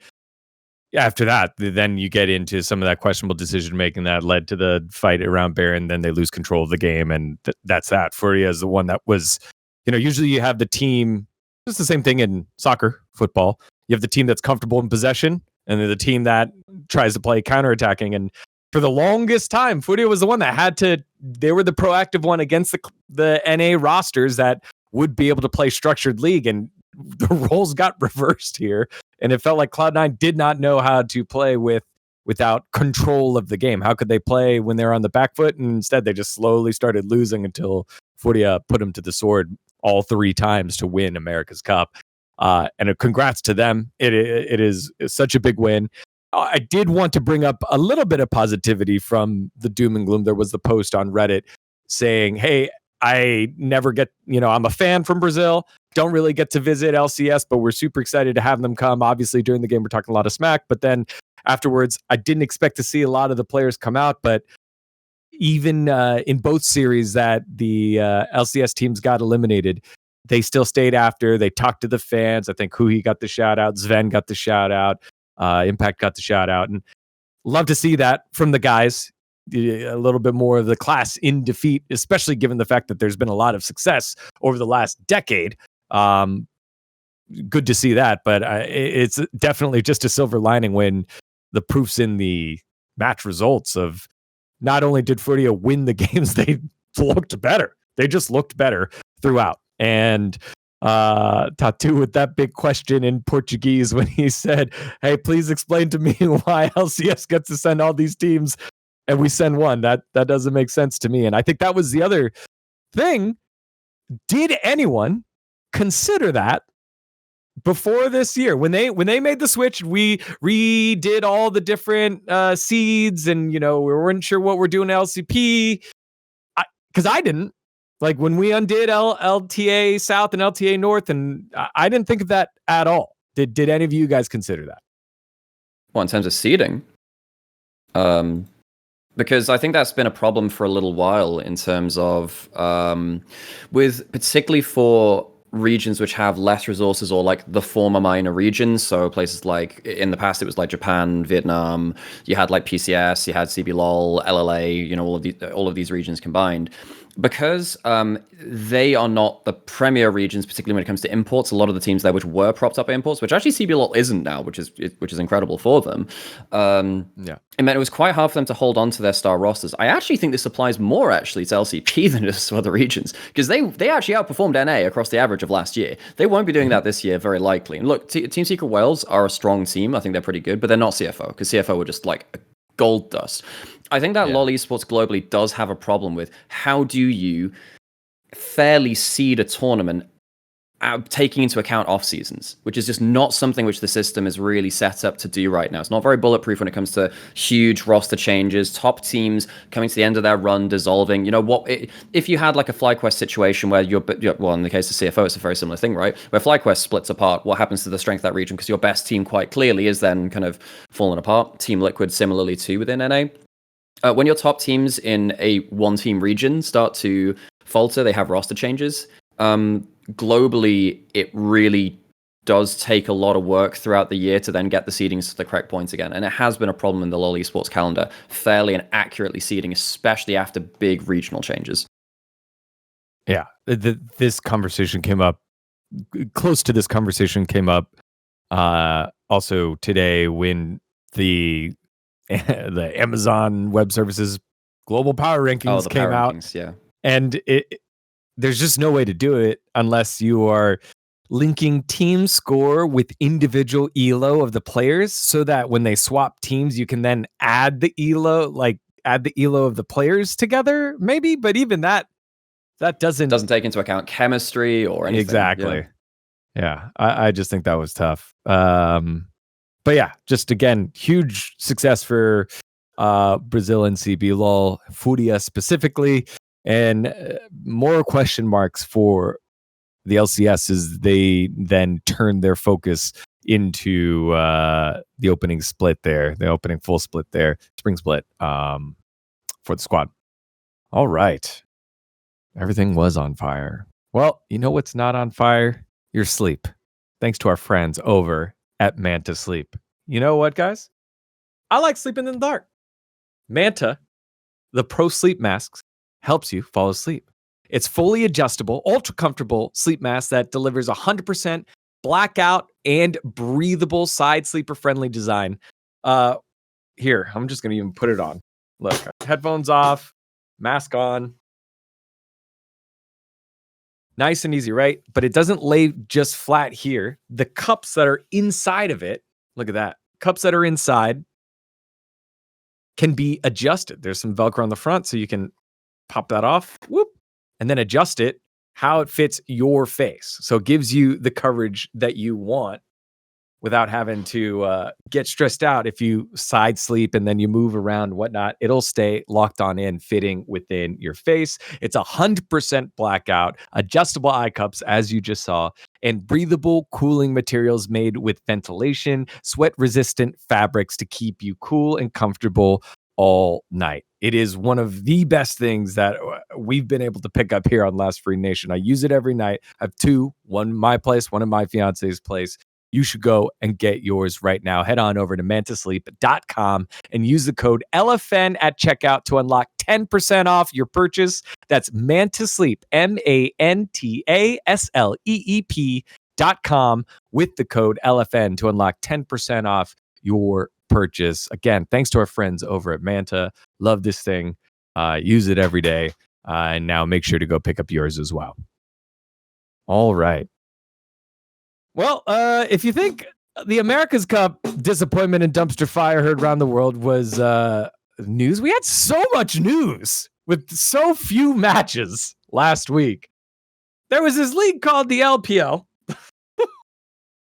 S1: after that, then you get into some of that questionable decision making that led to the fight around Baron. Then they lose control of the game, and that's that. FURIA is the one that was, usually you have the team. It's the same thing in soccer, football. You have the team that's comfortable in possession, and then the team that tries to play counterattacking. And for the longest time, FURIA was the one that they were the proactive one against the NA rosters that would be able to play structured league. And the roles got reversed here. And it felt like Cloud9 did not know how to play without control of the game. How could they play when they're on the back foot? And instead, they just slowly started losing until FURIA put them to the sword all 3 times to win America's Cup. And congrats to them. It is such a big win. I did want to bring up a little bit of positivity from the doom and gloom. There was the post on Reddit saying, hey, I never get, I'm a fan from Brazil. Don't really get to visit LCS, but we're super excited to have them come. Obviously, during the game, we're talking a lot of smack. But then afterwards, I didn't expect to see a lot of the players come out. But even in both series that the LCS teams got eliminated, they still stayed after. They talked to the fans. I think Huhi got the shout out. Sven got the shout out. Impact got the shout out. And love to see that from the guys. A little bit more of the class in defeat, especially given the fact that there's been a lot of success over the last decade. Good to see that. But it's definitely just a silver lining when the proof's in the match results of not only did FURIA win the games, they looked better. They just looked better throughout. And Tattoo with that big question in Portuguese when he said, hey, please explain to me why LCS gets to send all these teams and we send one. That doesn't make sense to me. And I think that was the other thing. Did anyone consider that before this year when they made the switch? We redid all the different seeds, and we weren't sure what we're doing LCP, because I didn't. Like when we undid LTA South and LTA North, and I didn't think of that at all. Did any of you guys consider that?
S4: Well, in terms of seeding, because I think that's been a problem for a little while in terms of with particularly for regions which have less resources, or like the former minor regions. So places like in the past, it was like Japan, Vietnam. You had like PCS, you had CBLOL, LLA. All of these regions combined. Because they are not the premier regions, particularly when it comes to imports. A lot of the teams there which were propped up by imports, which actually CBLOL isn't now, which is incredible for them. It meant it was quite hard for them to hold on to their star rosters. I actually think this applies more actually to LCP than it does to other regions, because they actually outperformed NA across the average of last year. They won't be doing that this year, very likely. And look, Team Secret Wales are a strong team. I think they're pretty good, but they're not CFO, because CFO were just like gold dust. I think that LoL Esports globally does have a problem with how do you fairly seed a tournament taking into account off seasons, which is just not something which the system is really set up to do right now. It's not very bulletproof when it comes to huge roster changes, top teams coming to the end of their run, dissolving. You know, if you had like a FlyQuest situation where well, in the case of CFO, it's a very similar thing, right? Where FlyQuest splits apart, what happens to the strength of that region? Because your best team quite clearly is then kind of falling apart. Team Liquid similarly too within NA. When your top teams in a one-team region start to falter, they have roster changes. Globally, it really does take a lot of work throughout the year to then get the seedings to the correct points again. And it has been a problem in the LoL Esports calendar, fairly and accurately seeding, especially after big regional changes.
S1: Yeah, this conversation came up, close to this conversation came up also today when the Amazon Web Services global power rankings came out.
S4: Yeah.
S1: And there's just no way to do it unless you are linking team score with individual elo of the players, so that when they swap teams, you can then add the elo of the players together, maybe. But even that doesn't
S4: take into account chemistry or anything.
S1: Exactly. Yeah. I just think that was tough. But yeah, just again, huge success for Brazil and CBLOL, FURIA specifically. And more question marks for the LCS as they then turn their focus into the opening split there, the opening full split there, spring split for the squad. All right. Everything was on fire. Well, you know what's not on fire? Your sleep. Thanks to our friends over at Manta Sleep. You know what, guys? I like sleeping in the dark. Manta, the Pro Sleep Masks, helps you fall asleep. It's fully adjustable, ultra comfortable sleep mask that delivers 100% blackout and breathable side sleeper friendly design. Here, I'm just going to even put it on. Look, headphones off, mask on. Nice and easy, right? But it doesn't lay just flat here. The cups that are inside of it, look at that. Cups that are inside can be adjusted. There's some Velcro on the front, so you can pop that off, whoop, and then adjust it how it fits your face. So it gives you the coverage that you want without having to get stressed out. If you side sleep and then you move around, whatnot, it'll stay locked on in, fitting within your face. It's 100% blackout, adjustable eye cups, as you just saw, and breathable cooling materials made with ventilation, sweat-resistant fabrics to keep you cool and comfortable all night. It is one of the best things that we've been able to pick up here on Last Free Nation. I use it every night. I have two, one in my place, one in my fiance's place. You should go and get yours right now. Head on over to mantasleep.com and use the code LFN at checkout to unlock 10% off your purchase. That's Mantasleep, MANTASLEEP.com with the code LFN to unlock 10% off your purchase. Again, thanks to our friends over at Manta. Love this thing. Use it every day. And now make sure to go pick up yours as well. All right. Well, if you think the America's Cup disappointment and dumpster fire heard around the world was news, we had so much news with so few matches last week. There was this league called the LPL,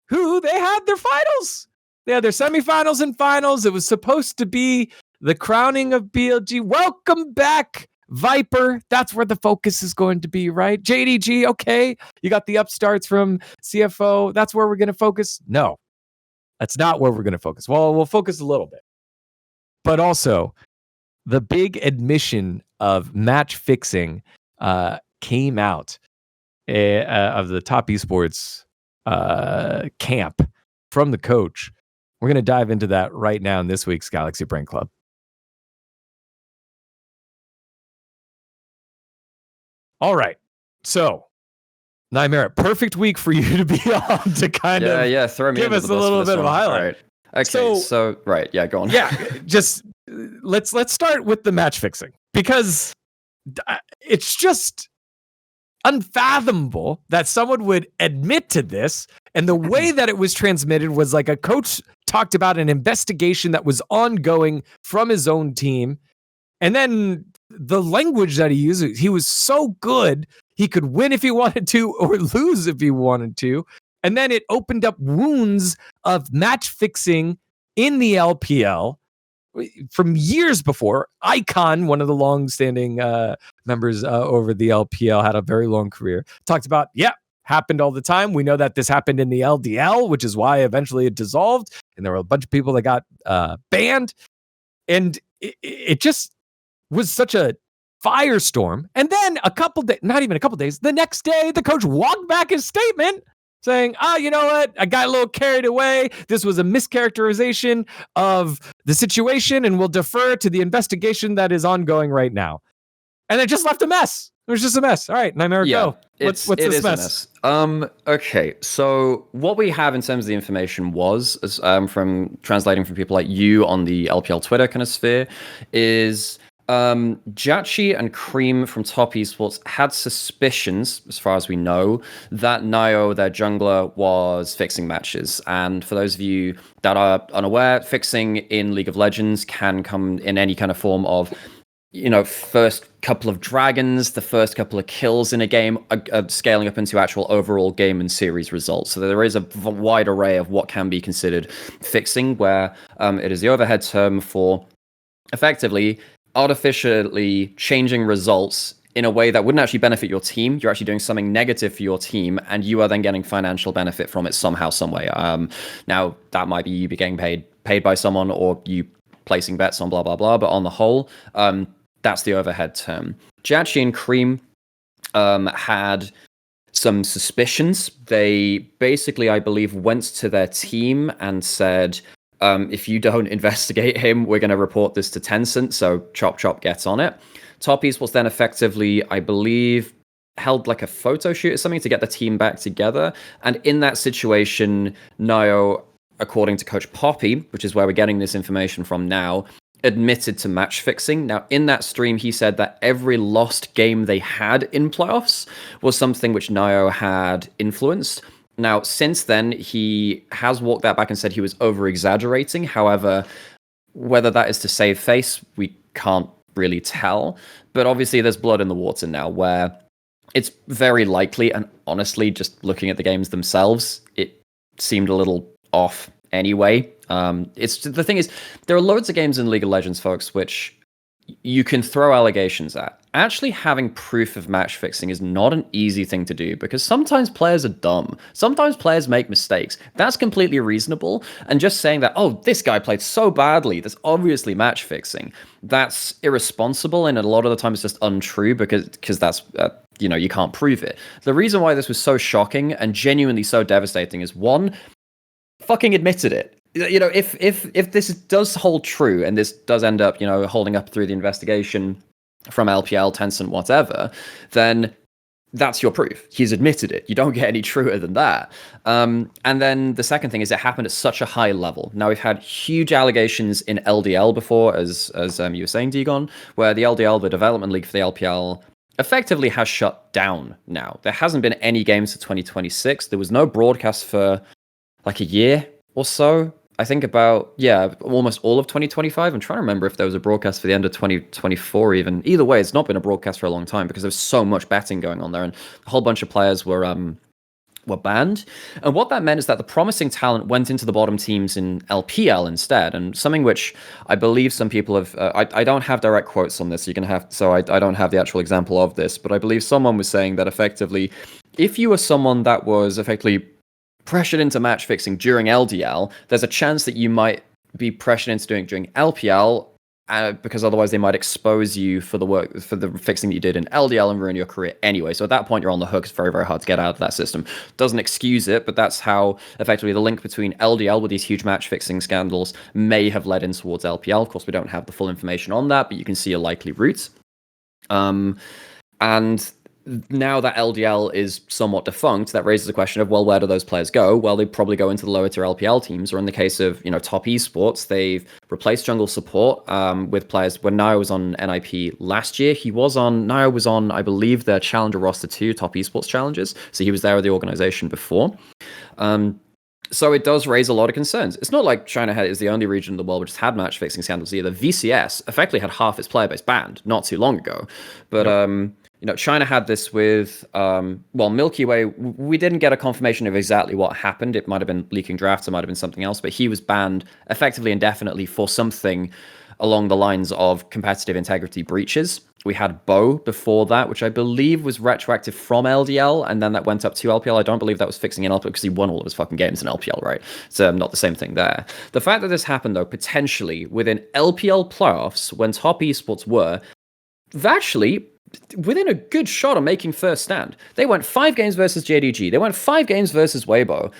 S1: who they had their finals. They had their semifinals and finals. It was supposed to be the crowning of BLG. Welcome back, Viper. That's where the focus is going to be, right? JDG, okay. You got the upstarts from CFO. That's where we're going to focus. No, that's not where we're going to focus. Well, we'll focus a little bit. But also, the big admission of match fixing came out of the top esports camp from the coach. We're going to dive into that right now in this week's Galaxy Brain Club. All right. So, Nymaera, perfect week for you to be on to kind of
S4: throw me
S1: give us a little bit of a highlight.
S4: Right. Okay, so right, yeah, go on.
S1: Yeah, just let's start with the match fixing, because it's just unfathomable that someone would admit to this. And the way that it was transmitted was like a coach talked about an investigation that was ongoing from his own team, and then the language that he uses, he was so good. He could win if he wanted to or lose if he wanted to. And then it opened up wounds of match fixing in the LPL from years before. Icon, one of the long-standing members over the LPL, had a very long career. Talked about, happened all the time. We know that this happened in the LDL, which is why eventually it dissolved. And there were a bunch of people that got banned. And it just was such a firestorm. And then not even a couple days, the next day, the coach walked back his statement saying, you know what? I got a little carried away. This was a mischaracterization of the situation, and we'll defer to the investigation that is ongoing right now. And it just left a mess. It was just a mess. All right, Nymaera, go. What's this mess?
S4: Okay, so what we have in terms of the information was, from translating from people like you on the LPL Twitter kind of sphere, is Jachi and Cream from Top Esports had suspicions, as far as we know, that Nio, their jungler, was fixing matches. And for those of you that are unaware, fixing in League of Legends can come in any kind of form of, first couple of dragons, the first couple of kills in a game, scaling up into actual overall game and series results. So there is a wide array of what can be considered fixing, where it is the overhead term for effectively artificially changing results in a way that wouldn't actually benefit your team. You're actually doing something negative for your team, and you are then getting financial benefit from it somehow, some way. Now, that might be you getting paid by someone, or you placing bets on blah, blah, blah. But on the whole, that's the overhead term. Jachi and Cream had some suspicions. They basically, I believe, went to their team and said, if you don't investigate him, we're going to report this to Tencent. So Chop Chop gets on it. Top Esports then effectively, I believe, held like a photo shoot or something to get the team back together. And in that situation, Nio, according to Coach Poppy, which is where we're getting this information from now, admitted to match fixing. Now, in that stream, he said that every lost game they had in playoffs was something which Nio had influenced. Now, since then, he has walked that back and said he was over-exaggerating. However, whether that is to save face, we can't really tell. But obviously, there's blood in the water now, where it's very likely, and honestly, just looking at the games themselves, it seemed a little off anyway. The thing is, there are loads of games in League of Legends, folks, which you can throw allegations at. Actually having proof of match fixing is not an easy thing to do, because sometimes players are dumb. Sometimes players make mistakes. That's completely reasonable. And just saying that, oh, this guy played so badly, that's obviously match fixing, that's irresponsible, and a lot of the time it's just untrue, because that's, you can't prove it. The reason why this was so shocking and genuinely so devastating is, one, fucking admitted it. If this does hold true, and this does end up, holding up through the investigation from LPL, Tencent, whatever, then that's your proof. He's admitted it. You don't get any truer than that. And then the second thing is, it happened at such a high level. Now, we've had huge allegations in LDL before, as you were saying, Digon, where the LDL, the development league for the LPL, effectively has shut down now. There hasn't been any games for 2026. There was no broadcast for like a year or so. I think about, almost all of 2025. I'm trying to remember if there was a broadcast for the end of 2024 even. Either way, it's not been a broadcast for a long time, because there's so much betting going on there, and a whole bunch of players were banned. And what that meant is that the promising talent went into the bottom teams in LPL instead. And something which I believe some people have, I don't have direct quotes on this, I don't have the actual example of this, but I believe someone was saying that effectively, if you were someone that was effectively pressured into match fixing during LDL, there's a chance that you might be pressured into doing it during LPL, because otherwise they might expose you for the fixing that you did in LDL and ruin your career anyway. So at that point, you're on the hook. It's very, very hard to get out of that system. Doesn't excuse it, but that's how effectively the link between LDL with these huge match fixing scandals may have led in towards LPL. Of course, we don't have the full information on that, but you can see a likely route. And now that LDL is somewhat defunct, that raises the question of, well, where do those players go? Well, they probably go into the lower tier LPL teams, or in the case of, Top Esports, they've replaced jungle support with players. When Nio was on NIP last year, Nio was on, I believe, their Challenger roster 2, Top Esports Challengers, so he was there with the organization before. So it does raise a lot of concerns. It's not like China is the only region in the world which has had match fixing scandals either. VCS effectively had half its player base banned not too long ago. But China had this with Milky Way. We didn't get a confirmation of exactly what happened. It might have been leaking drafts, it might have been something else, but he was banned effectively indefinitely for something along the lines of competitive integrity breaches. We had Bo before that, which I believe was retroactive from LDL, and then that went up to LPL. I don't believe that was fixing in LPL because he won all of his fucking games in LPL, right? So not the same thing there. The fact that this happened, though, potentially within LPL playoffs, when top esports were actually within a good shot of making first stand. They went 5 games versus Gen.G. They went 5 games versus Weibo.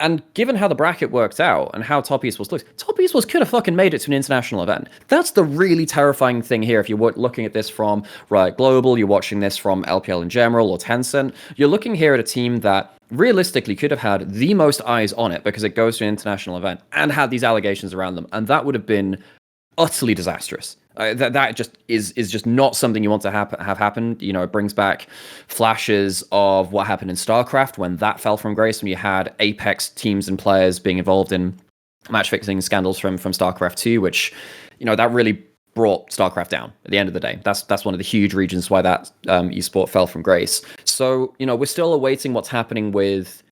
S4: And given how the bracket worked out and how Top Esports looks, Top Esports could have fucking made it to an international event. That's the really terrifying thing here. If you're looking at this from Riot Global, you're watching this from LPL in general or Tencent, you're looking here at a team that realistically could have had the most eyes on it because it goes to an international event and had these allegations around them. And that would have been utterly disastrous. That just is just not something you want to have happen. It brings back flashes of what happened in StarCraft when that fell from grace, when you had Apex teams and players being involved in match fixing scandals from StarCraft 2, which, that really brought StarCraft down at the end of the day. That's one of the huge reasons why that esport fell from grace. So, we're still awaiting what's happening with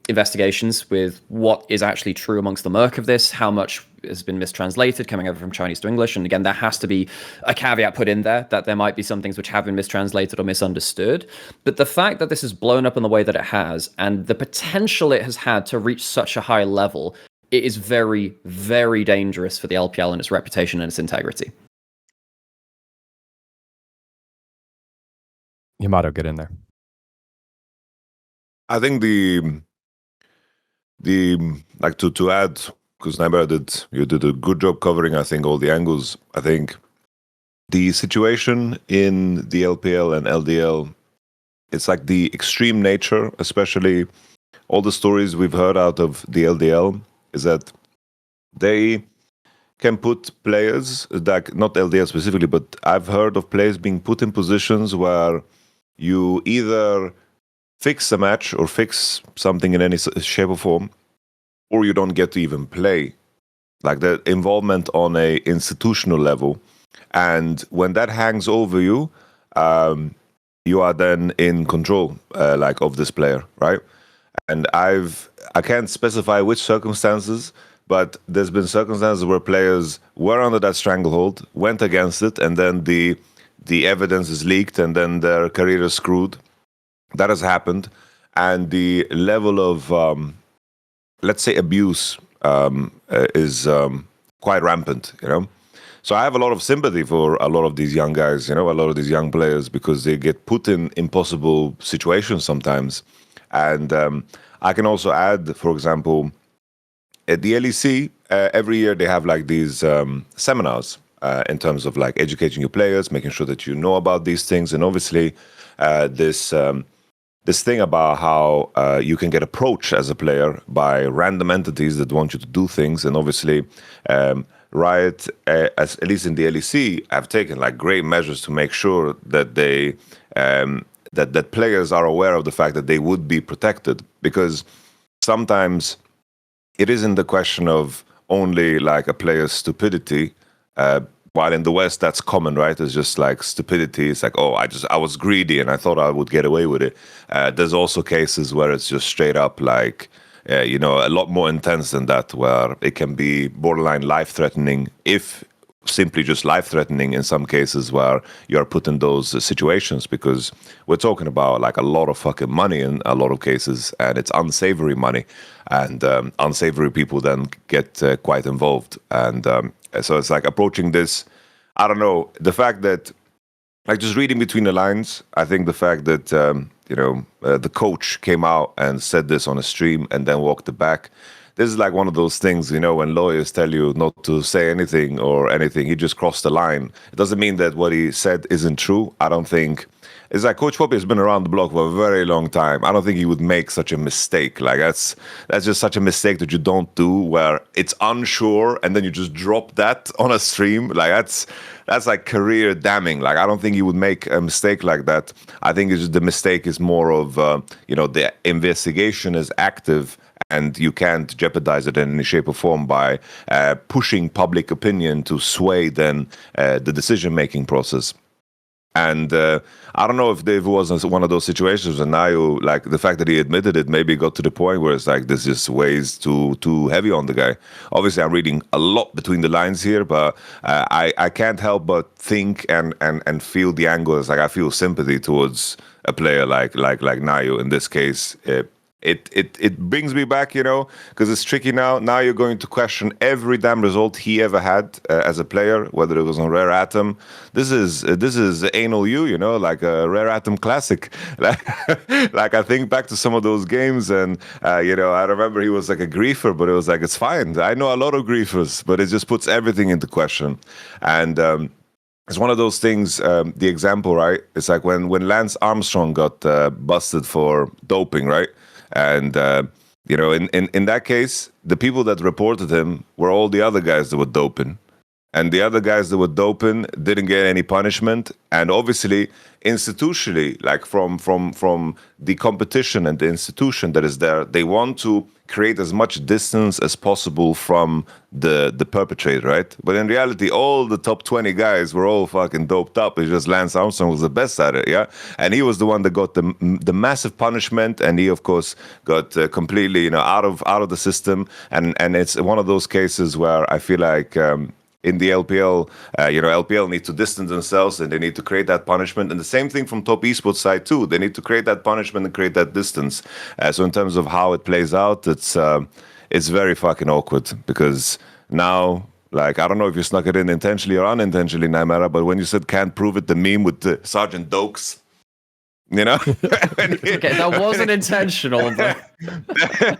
S4: investigations, with what is actually true amongst the murk of this, how much has been mistranslated coming over from Chinese to English. And again, there has to be a caveat put in there that there might be some things which have been mistranslated or misunderstood. But the fact that this has blown up in the way that it has, and the potential it has had to reach such a high level, it is very, very dangerous for the LPL and its reputation and its integrity.
S1: Yamato, get in there.
S2: I think the like to add, because Nymaera you did a good job covering, I think, all the angles. I think the situation in the LPL and LDL, it's like the extreme nature, especially all the stories we've heard out of the LDL, is that they can put players, like not LDL specifically, but I've heard of players being put in positions where you either fix a match or fix something in any shape or form, or you don't get to even play. Like the involvement on a institutional level. And when that hangs over you, you are then in control, of this player, right? And I can't specify which circumstances, but there's been circumstances where players were under that stranglehold, went against it, and then the evidence is leaked, and then their career is screwed. That has happened, and the level of, let's say, abuse is quite rampant, So I have a lot of sympathy for a lot of these young guys, a lot of these young players, because they get put in impossible situations sometimes. And I can also add, for example, at the LEC, every year they have like these seminars in terms of like educating your players, making sure that you know about these things, and obviously this thing about how you can get approached as a player by random entities that want you to do things. And obviously, Riot, at least in the LEC, have taken like great measures to make sure that they that players are aware of the fact that they would be protected. Because sometimes it isn't the question of only like a player's stupidity. While in the West, that's common, right? It's just like stupidity. It's like, oh, I was greedy and I thought I would get away with it. There's also cases where it's just straight up like, a lot more intense than that, where it can be borderline life-threatening, if simply just life-threatening in some cases where you're put in those situations, because we're talking about like a lot of fucking money in a lot of cases, and it's unsavory money, and unsavory people then get quite involved. And so it's like approaching this, I don't know, the fact that, like just reading between the lines, I think the fact that, the coach came out and said this on a stream and then walked it back, this is like one of those things, when lawyers tell you not to say anything or anything, he just crossed the line. It doesn't mean that what he said isn't true. I don't think. It's like Coach Poppy has been around the block for a very long time. I don't think he would make such a mistake. Like that's just such a mistake that you don't do, where it's unsure and then you just drop that on a stream. Like that's like career damning. Like I don't think he would make a mistake like that. I think it's just, the mistake is more of the investigation is active, and you can't jeopardize it in any shape or form by pushing public opinion to sway then the decision-making process. And I don't know if Dave was one of those situations, and now like the fact that he admitted it maybe got to the point where it's like this just weighs too heavy on the guy. Obviously, I'm reading a lot between the lines here, but I can't help but think and feel the angle. It's like I feel sympathy towards a player like Nayo in this case. It brings me back, because it's tricky now. Now you're going to question every damn result he ever had as a player, whether it was on Rare Atom. This is anal like a Rare Atom classic. Like I think back to some of those games, and I remember he was like a griefer, but it was like, it's fine. I know a lot of griefers, but it just puts everything into question. And it's one of those things, the example, right? It's like when Lance Armstrong got busted for doping, right? And, in that case, the people that reported him were all the other guys that were doping. And the other guys that were doping didn't get any punishment. And obviously, institutionally, like from the competition and the institution that is there, they want to create as much distance as possible from the perpetrator, right? But in reality, all the top 20 guys were all fucking doped up. It's just Lance Armstrong was the best at it, yeah? And he was the one that got the massive punishment, and he, of course, got completely, out of the system. And it's one of those cases where I feel like... in the LPL, LPL need to distance themselves, and they need to create that punishment. And the same thing from top esports side too. They need to create that punishment and create that distance. So in terms of how it plays out, it's very fucking awkward, because now, like, I don't know if you snuck it in intentionally or unintentionally, Nymaera, but when you said can't prove it, the meme with the Sergeant Dokes,
S4: Okay, that wasn't intentional, but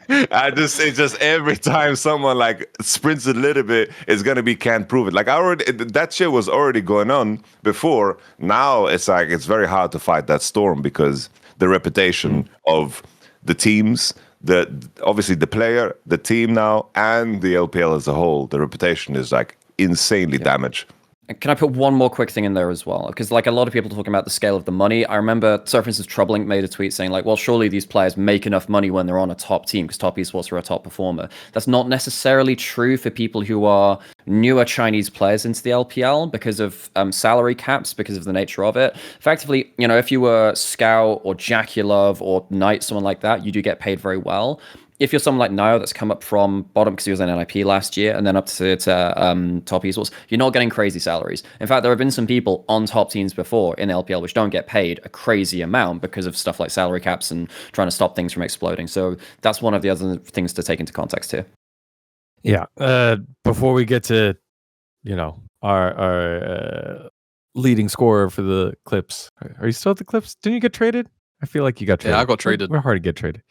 S2: it's just every time someone like sprints a little bit, it's gonna be can't prove it. Like that shit was already going on before. Now it's like it's very hard to fight that storm, because the reputation of the teams, obviously the player, the team now, and the LPL as a whole, the reputation is like insanely damaged.
S4: Can I put one more quick thing in there as well? Because like a lot of people talking about the scale of the money. I remember, so for instance, Troublink made a tweet saying like, well, surely these players make enough money when they're on a top team, because top esports are a top performer. That's not necessarily true for people who are newer Chinese players into the LPL because of salary caps, because of the nature of it. Effectively, if you were Scout or Jackulov or Knight, someone like that, you do get paid very well. If you're someone like Nayo that's come up from bottom because he was in NIP last year and then up to top esports, you're not getting crazy salaries. In fact, there have been some people on top teams before in LPL which don't get paid a crazy amount because of stuff like salary caps and trying to stop things from exploding. So that's one of the other things to take into context here.
S1: Yeah. Before we get to, our leading scorer for the Clips, are you still at the Clips? Didn't you get traded? I feel like you got traded.
S3: Yeah, I got traded.
S1: We're hard to get traded.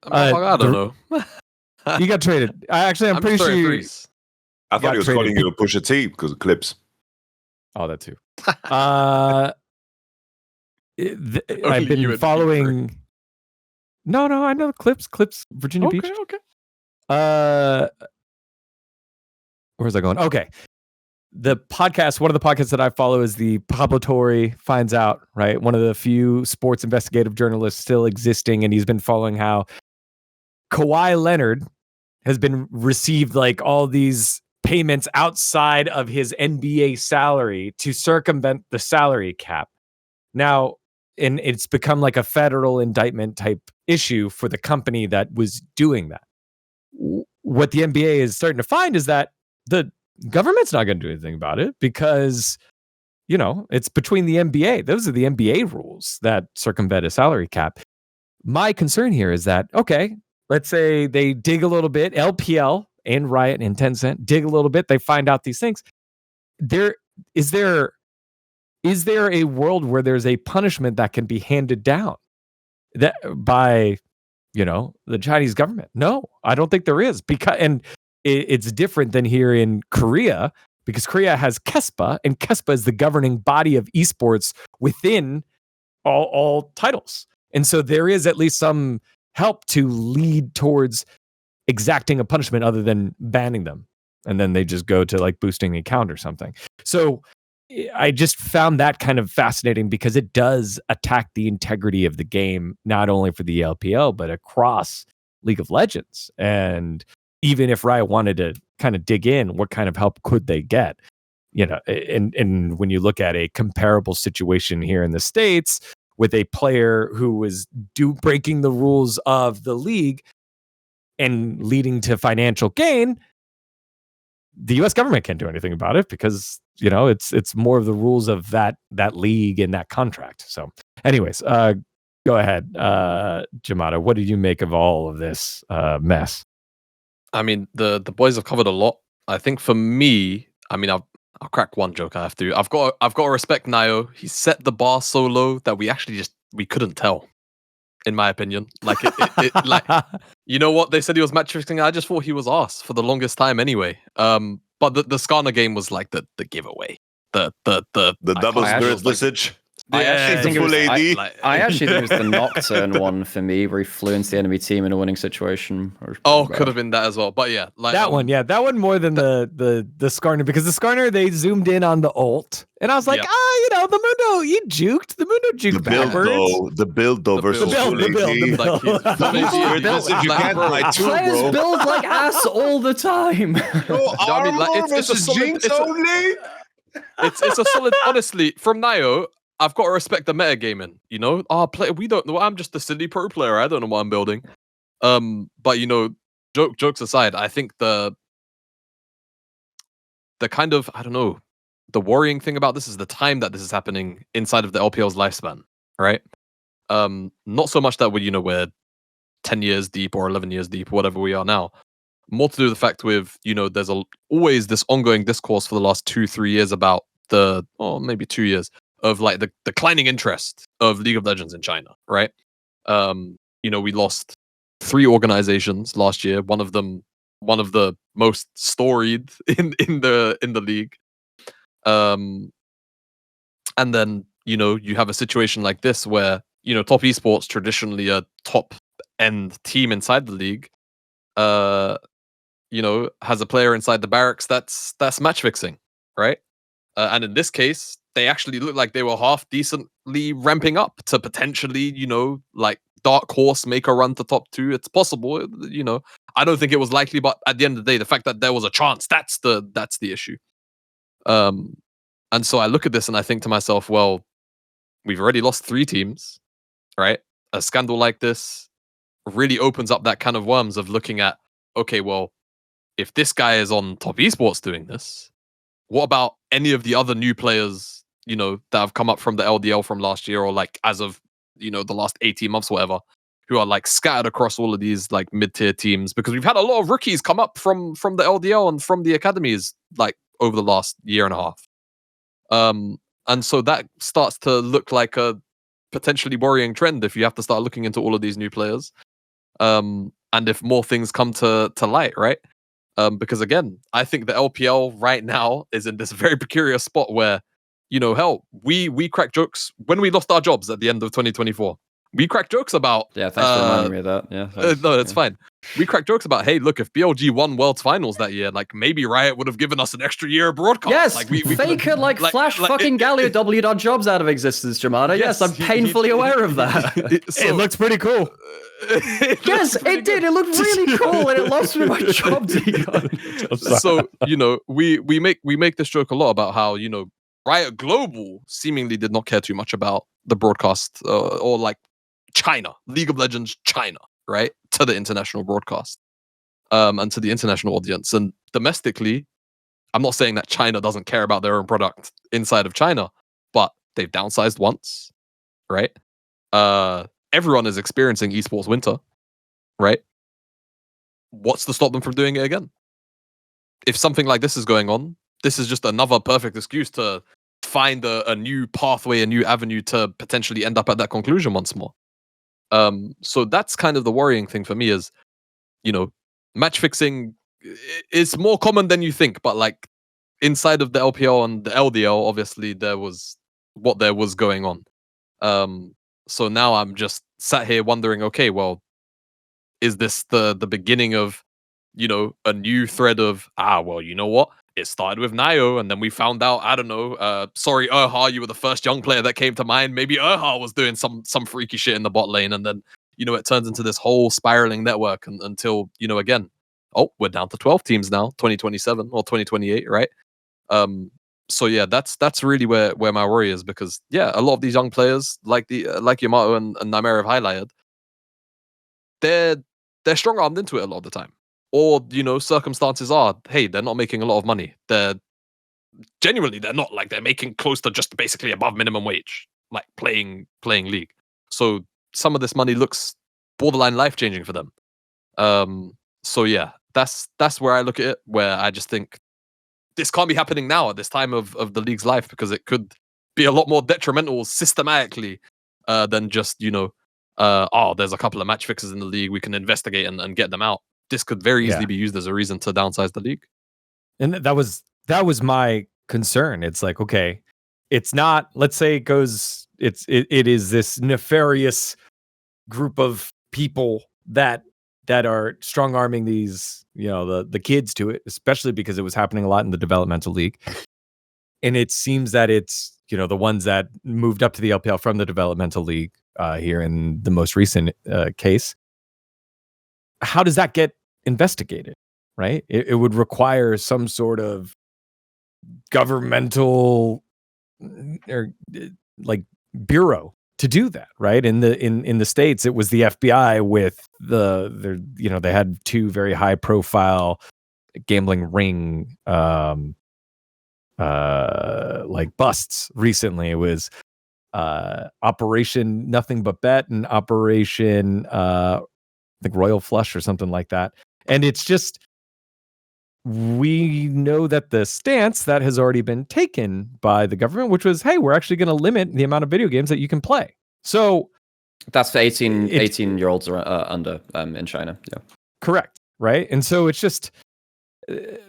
S3: I don't know.
S1: You got traded. I'm pretty sure you...
S2: I thought he was calling you a Pusha T because of Clips.
S1: Oh, that too. I've been following... No, I know Clips, Virginia Beach.
S3: Okay.
S1: Where's I going? Okay. One of the podcasts that I follow is the Pablo Torre Finds Out, right? One of the few sports investigative journalists still existing, and he's been following how Kawhi Leonard has been received like all these payments outside of his NBA salary to circumvent the salary cap. Now, and it's become like a federal indictment type issue for the company that was doing that. What the NBA is starting to find is that the government's not going to do anything about it because, it's between the NBA. Those are the NBA rules that circumvent a salary cap. My concern here is that, okay, let's say they dig a little bit, LPL and Riot and Tencent dig a little bit, they find out these things. Is there a world where there's a punishment that can be handed down that by the Chinese government? No, I don't think there is, and it's different than here in Korea, because Korea has KESPA, and KESPA is the governing body of esports within all titles. And so there is at least some help to lead towards exacting a punishment other than banning them. And then they just go to like boosting the account or something. So I just found that kind of fascinating, because it does attack the integrity of the game, not only for the LPL, but across League of Legends. And even if Riot wanted to kind of dig in, what kind of help could they get? And when you look at a comparable situation here in the States with a player who was breaking the rules of the league and leading to financial gain, the U.S. government can't do anything about it, because it's more of the rules of that league and that contract. So, anyways, go ahead, Yamato. What did you make of all of this mess?
S3: I mean, the boys have covered a lot. I think for me, I mean, I'll crack one joke. I have to. I've got to respect Nio. He set the bar so low that we couldn't tell. In my opinion, like like you know what they said he was match fixing. I just thought he was arse for the longest time anyway. But the Skarner game was like the giveaway. The
S2: double spirit message.
S4: I actually think it was the
S3: AD.
S4: Nocturne one for me, where he flew into the enemy team in a winning situation.
S3: Could have been that as well. But yeah, like
S1: that one. Yeah, that one more than the Skarner, because the Skarner, they zoomed in on the ult, and I was like, the Mundo, you juked. The Mundo juked backwards.
S2: The build though versus
S1: the build.
S2: Like, you can't lie too,
S4: players
S2: bro.
S4: build like ass all the time.
S3: I mean, like, it's a solid,
S2: Jinx only.
S3: It's a solid. Honestly, from Nio, I've got to respect the metagaming. We don't know. I'm just a silly pro player. I don't know what I'm building. But jokes aside, I think the kind of, I don't know, the worrying thing about this is the time that this is happening inside of the LPL's lifespan, right? Not so much that we're 10 years deep or 11 years deep, whatever we are now. More to do with the fact with, there's always this ongoing discourse for the last 2-3 years about maybe 2 years of like the declining interest of League of Legends in China, right? We lost 3 organizations last year. One of the most storied in the league. And then you have a situation like this where Top Esports, traditionally a top end team inside the league, has a player inside the barracks that's match fixing, right? And in this case, they actually look like they were half decently ramping up to potentially, like dark horse make a run to top 2. It's possible, I don't think it was likely, but at the end of the day, the fact that there was a chance, that's the issue. And so I look at this and I think to myself, well, we've already lost 3 teams, right? A scandal like this really opens up that can of worms of looking at, okay, well, if this guy is on Top Esports doing this, what about any of the other new players, that have come up from the LDL from last year, or like as of, the last 18 months, or whatever, who are like scattered across all of these like mid-tier teams? Because we've had a lot of rookies come up from the LDL and from the academies like over the last year and a half. And so that starts to look like a potentially worrying trend if you have to start looking into all of these new players. And if more things come to light, right? Because again, I think the LPL right now is in this very precarious spot where, hell, we crack jokes when we lost our jobs at the end of 2024. We cracked jokes about...
S4: Yeah, thanks for reminding me of that. Yeah,
S3: no, it's fine. We cracked jokes about, hey, look, if BLG won World's Finals that year, like maybe Riot would have given us an extra year of broadcast.
S4: Yes,
S3: like, we
S4: Faker flash fucking Galio W'd our jobs out of existence, Yamato. Yes, I'm painfully aware of that.
S1: It looks pretty cool.
S4: Yes, it did. It looked really cool, and it lost me my job.
S3: So we make this joke a lot about how Riot Global seemingly did not care too much about the broadcast or like China, League of Legends China, right, to the international broadcast, and to the international audience. And domestically, I'm not saying that China doesn't care about their own product inside of China, but they've downsized once, right? Everyone is experiencing esports winter, right? What's to stop them from doing it again? If something like this is going on, this is just another perfect excuse to find a new pathway, a new avenue to potentially end up at that conclusion once more. So that's kind of the worrying thing for me is, match fixing is more common than you think, but like inside of the LPL and the LDL, obviously there was going on. So now I'm just sat here wondering, okay, well, is this the beginning of, a new thread of, well, you know what? It started with Nio, and then we found out, I don't know, sorry, Erha, you were the first young player that came to mind. Maybe Erha was doing some freaky shit in the bot lane, and then, it turns into this whole spiraling network until, again, we're down to 12 teams now, 2027 or 2028, right? So yeah, that's really where my worry is, because yeah, a lot of these young players, like Yamato and Nymaera have highlighted, they're strong armed into it a lot of the time. Or, circumstances are, hey, they're not making a lot of money. They're not, like, they're making close to just basically above minimum wage, like playing League. So some of this money looks borderline life changing for them. So yeah, that's where I look at it, where I just think this can't be happening now at this time of the league's life, because it could be a lot more detrimental systematically than just, there's a couple of match fixes in the league, we can investigate and get them out. This could very easily be used as a reason to downsize the league.
S1: And that was my concern. It's like, okay, it's not, let's say it is this nefarious group of people that are strong arming these, the kids to it, especially because it was happening a lot in the developmental league. And it seems that it's, the ones that moved up to the LPL from the developmental league here in the most recent case. How does that get investigated, right? It would require some sort of governmental or like bureau to do that, right? In the States, it was the FBI with they had two very high profile gambling ring like busts recently. It was Operation Nothing But Bet and Operation I think Royal Flush or something like that. And it's just, we know that the stance that has already been taken by the government, which was, hey, we're actually going to limit the amount of video games that you can play. So
S4: that's for 18-year-olds under in China. Yeah,
S1: correct. Right. And so it's just, it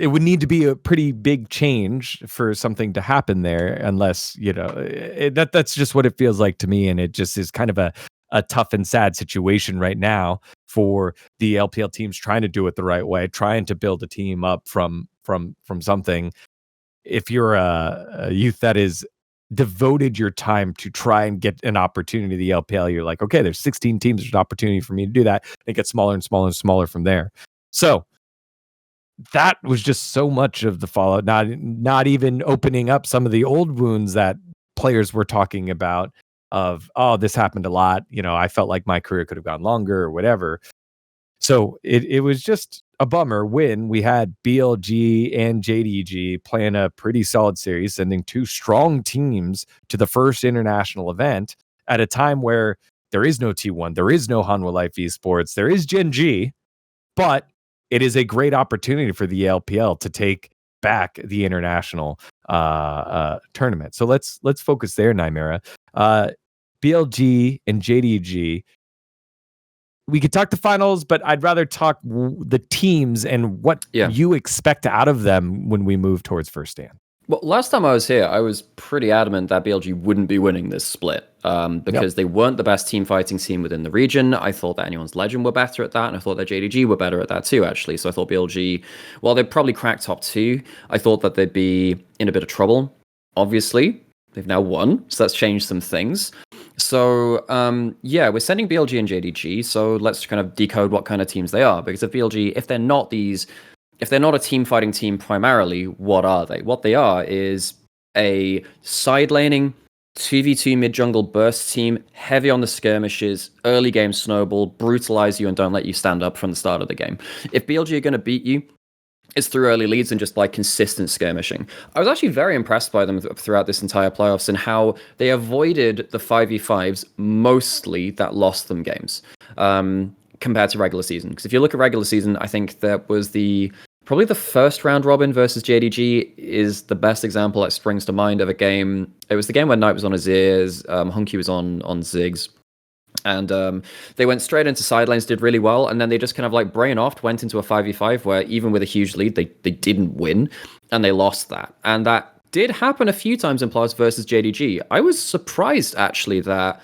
S1: would need to be a pretty big change for something to happen there, unless, that's just what it feels like to me. And it just is kind of a tough and sad situation right now for the LPL teams trying to do it the right way, trying to build a team up from something. If you're a youth that is devoted your time to try and get an opportunity to the LPL, you're like, okay, there's 16 teams, there's an opportunity for me to do that. It gets smaller and smaller and smaller from there. So that was just so much of the fallout, not even opening up some of the old wounds that players were talking about of, this happened a lot. I felt like my career could have gone longer or whatever. So it was just a bummer when we had BLG and JDG playing a pretty solid series, sending two strong teams to the first international event at a time where there is no T1, there is no Hanwha Life Esports, there is Gen.G, but it is a great opportunity for the LPL to take back the international tournament. So let's focus there, Nymaera. BLG and JDG. We could talk the finals, but I'd rather talk the teams and what you expect out of them when we move towards first stand.
S4: Well, last time I was here, I was pretty adamant that BLG wouldn't be winning this split because they weren't the best team fighting team within the region. I thought that Anyone's Legend were better at that, and I thought that JDG were better at that too, actually. So I thought BLG, while they'd probably crack top 2, I thought that they'd be in a bit of trouble. Obviously, they've now won, so that's changed some things. So, we're sending BLG and JDG, so let's kind of decode what kind of teams they are. Because if BLG, if they're not a team fighting team primarily, what are they? What they are is a side laning, 2v2 mid jungle burst team, heavy on the skirmishes, early game snowball, brutalize you and don't let you stand up from the start of the game. If BLG are going to beat you, it's through early leads and just by consistent skirmishing. I was actually very impressed by them throughout this entire playoffs and how they avoided the 5v5s mostly that lost them games compared to regular season. Because if you look at regular season, I think that was the Probably the first round robin versus JDG is the best example that springs to mind of a game. It was the game when Knight was on his ears, Hunky was on Ziggs. And they went straight into side lanes, did really well, and then they just kind of like brain-offed, went into a 5v5 where even with a huge lead, they didn't win, and they lost that. And that did happen a few times in playoffs versus JDG. I was surprised, actually, that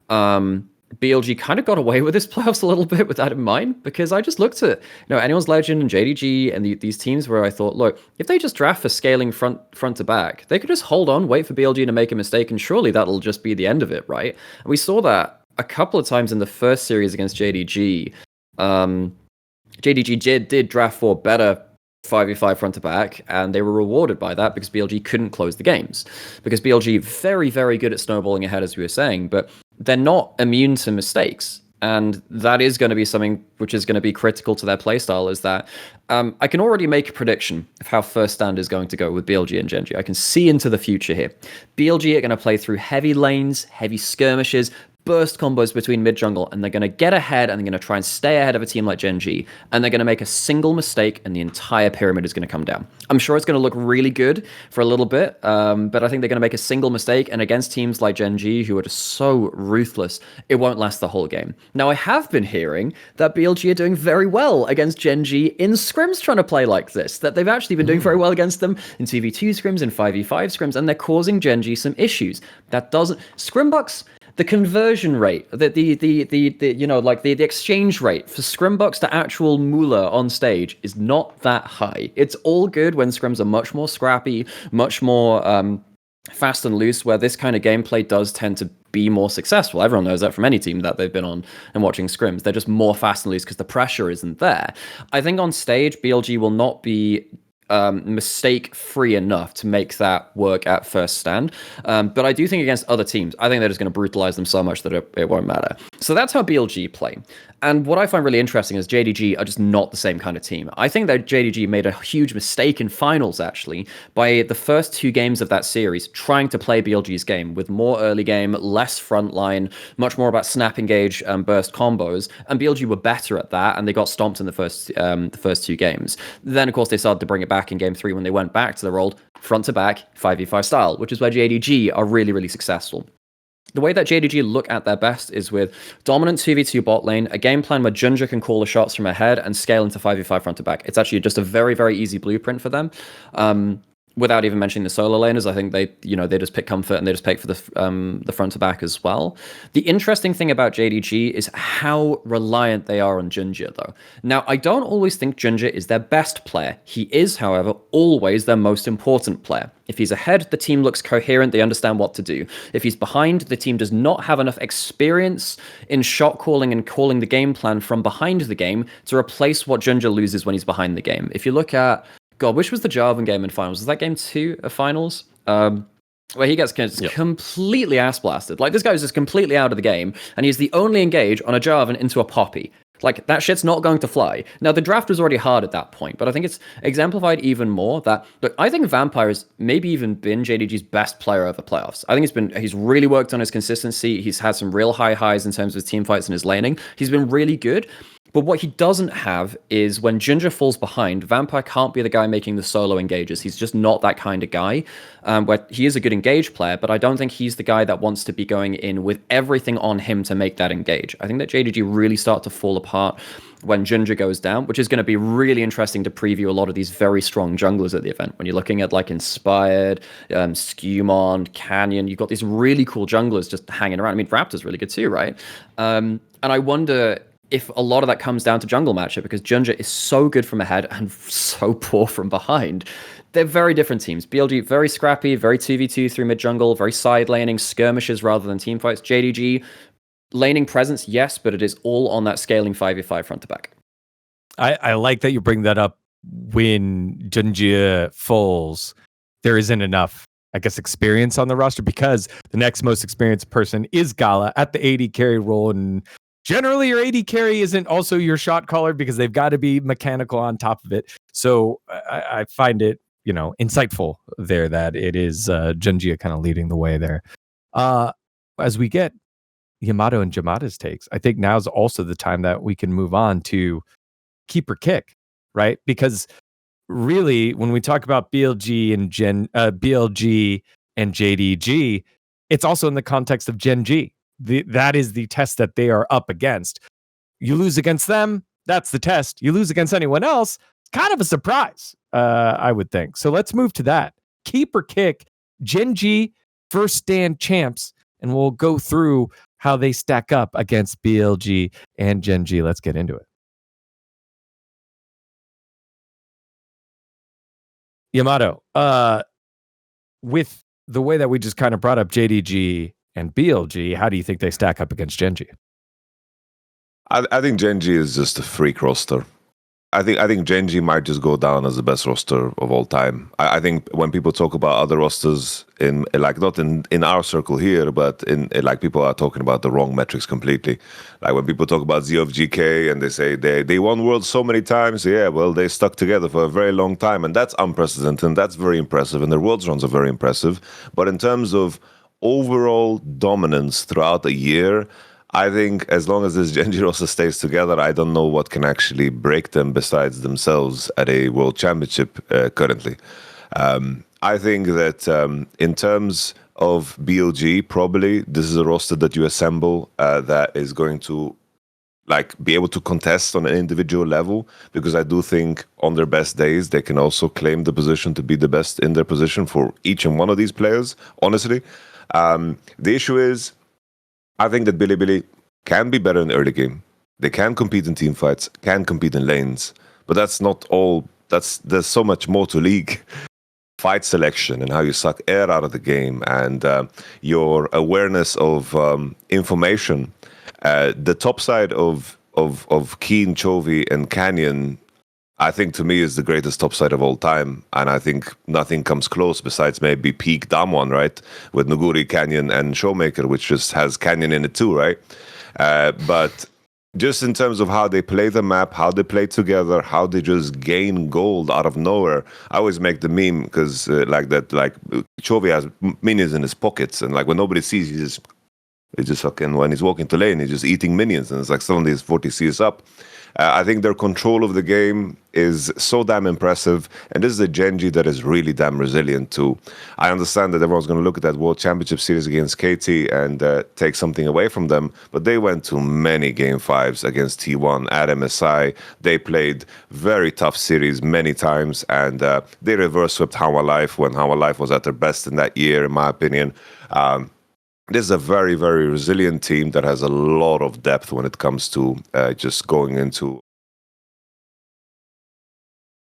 S4: BLG kind of got away with this playoffs a little bit with that in mind, because I just looked at Anyone's Legend and JDG and these teams where I thought, look, if they just draft for scaling front to back, they could just hold on, wait for BLG to make a mistake, and surely that'll just be the end of it, right? And we saw that a couple of times in the first series against JDG. JDG did draft for better 5v5 front to back, and they were rewarded by that because BLG couldn't close the games. Because BLG very, very good at snowballing ahead, as we were saying, but they're not immune to mistakes. And that is going to be something which is going to be critical to their playstyle, is that I can already make a prediction of how first stand is going to go with BLG and Gen.G. I can see into the future here. BLG are going to play through heavy lanes, heavy skirmishes, burst combos between mid jungle, and they're going to get ahead, and they're going to try and stay ahead of a team like Gen.G, and they're going to make a single mistake and the entire pyramid is going to come down. I'm sure it's going to look really good for a little bit, but I think they're going to make a single mistake, and against teams like Gen.G, who are just so ruthless, it won't last the whole game. Now, I have been hearing that BLG are doing very well against Gen.G in scrims trying to play like this, that they've actually been doing very well against them in 2v2 scrims, in 5v5 scrims, and they're causing Gen.G some issues. That doesn't... Scrimbucks... The conversion rate, the exchange rate for Scrimbucks to actual moolah on stage is not that high. It's all good when scrims are much more scrappy, much more fast and loose, where this kind of gameplay does tend to be more successful. Everyone knows that from any team that they've been on and watching scrims. They're just more fast and loose because the pressure isn't there. I think on stage, BLG will not be mistake-free enough to make that work at first stand. But I do think against other teams, I think they're just going to brutalize them so much that it won't matter. So that's how BLG play. And what I find really interesting is JDG are just not the same kind of team. I think that JDG made a huge mistake in finals, actually, by the first 2 games of that series, trying to play BLG's game with more early game, less frontline, much more about snap engage and burst combos. And BLG were better at that, and they got stomped in the first 2 games. Then, of course, they started to bring it back in game 3 when they went back to their old front to back 5v5 style, which is where JDG are really, really successful. The way that JDG look at their best is with dominant 2v2 bot lane, a game plan where Gen.G can call the shots from ahead and scale into 5v5 front to back. It's actually just a very, very easy blueprint for them. Without even mentioning the solo laners, I think they just pick comfort and they just pick for the front to back as well. The interesting thing about JDG is how reliant they are on Gen.G, though. Now, I don't always think Gen.G is their best player. He is, however, always their most important player. If he's ahead, the team looks coherent, they understand what to do. If he's behind, the team does not have enough experience in shot calling and calling the game plan from behind the game to replace what Gen.G loses when he's behind the game. If you look at God, which was the Jarvan game in finals? Was that game 2 of finals? Where he gets completely ass blasted. Like, this guy was just completely out of the game, and he's the only engage on a Jarvan into a Poppy. Like, that shit's not going to fly. Now, the draft was already hard at that point, but I think it's exemplified even more that, look, I think Vampire has maybe even been JDG's best player of the playoffs. I think he's really worked on his consistency. He's had some real high highs in terms of his team fights and his laning. He's been really good. But what he doesn't have is when Ginger falls behind, Vampire can't be the guy making the solo engages. He's just not that kind of guy. Where he is a good engage player, but I don't think he's the guy that wants to be going in with everything on him to make that engage. I think that JDG really start to fall apart when Ginger goes down, which is going to be really interesting to preview a lot of these very strong junglers at the event. When you're looking at like Inspired, Skewmon, Canyon, you've got these really cool junglers just hanging around. I mean, Raptor's really good too, right? And I wonder if a lot of that comes down to jungle matchup, because Ginger is so good from ahead and so poor from behind. They're very different teams. BLG, very scrappy, very 2v2 through mid-jungle, very side laning, skirmishes rather than team fights. JDG, laning presence, yes, but it is all on that scaling 5v5 front to back.
S1: I like that you bring that up. When Gen.G falls, there isn't enough, I guess, experience on the roster, because the next most experienced person is Gala at the AD carry role, and generally, your AD carry isn't also your shot caller because they've got to be mechanical on top of it. So I find it, insightful there that it is Gen.G kind of leading the way there. As we get Yamato and Jamada's takes, I think now's also the time that we can move on to keep or kick, right? Because really, when we talk about BLG and BLG and JDG, it's also in the context of Gen.G. That is the test that they are up against. You lose against them, that's the test. You lose against anyone else, kind of a surprise, I would think. So let's move to that. Keep or kick, Gen.G first stand champs, and we'll go through how they stack up against BLG and Gen.G. Let's get into it. Yamato, with the way that we just kind of brought up JDG and BLG, how do you think they stack up against Gen.G?
S2: I think Gen.G is just a freak roster. I think Gen.G might just go down as the best roster of all time. I think when people talk about other rosters in like not in our circle here, but in like people are talking about the wrong metrics completely. Like when people talk about Z of GK and they say they won Worlds so many times, yeah, well they stuck together for a very long time, and that's unprecedented and that's very impressive, and their Worlds runs are very impressive. But in terms of overall dominance throughout the year, I think as long as this Gen.G roster stays together, I don't know what can actually break them besides themselves at a World Championship currently. I think that in terms of BLG, probably this is a roster that you assemble that is going to like be able to contest on an individual level, because I do think on their best days they can also claim the position to be the best in their position for each and one of these players, honestly. The issue is, I think that Bilibili can be better in the early game. They can compete in team fights, can compete in lanes, but that's not all. There's so much more to League. Fight selection and how you suck air out of the game, and your awareness of information. The top side of Keen, Chovy, and Canyon, I think to me is the greatest top side of all time, and I think nothing comes close besides maybe peak Damwon, right? With Nuguri, Canyon, and Showmaker, which just has Canyon in it too, right? But just in terms of how they play the map, how they play together, how they just gain gold out of nowhere. I always make the meme because like Chovy has minions in his pockets, and like when nobody sees, he's just fucking, when he's walking to lane, he's just eating minions, and it's like suddenly he's 40 CS up. I think their control of the game is so damn impressive, and this is a Gen.G that is really damn resilient too. I understand that everyone's going to look at that World Championship series against KT and take something away from them, but they went to many Game 5s against T1 at MSI. They played very tough series many times, and they reverse swept Hanwha Life when Hanwha Life was at their best in that year, in my opinion. This is a very, very resilient team that has a lot of depth when it comes to just going into.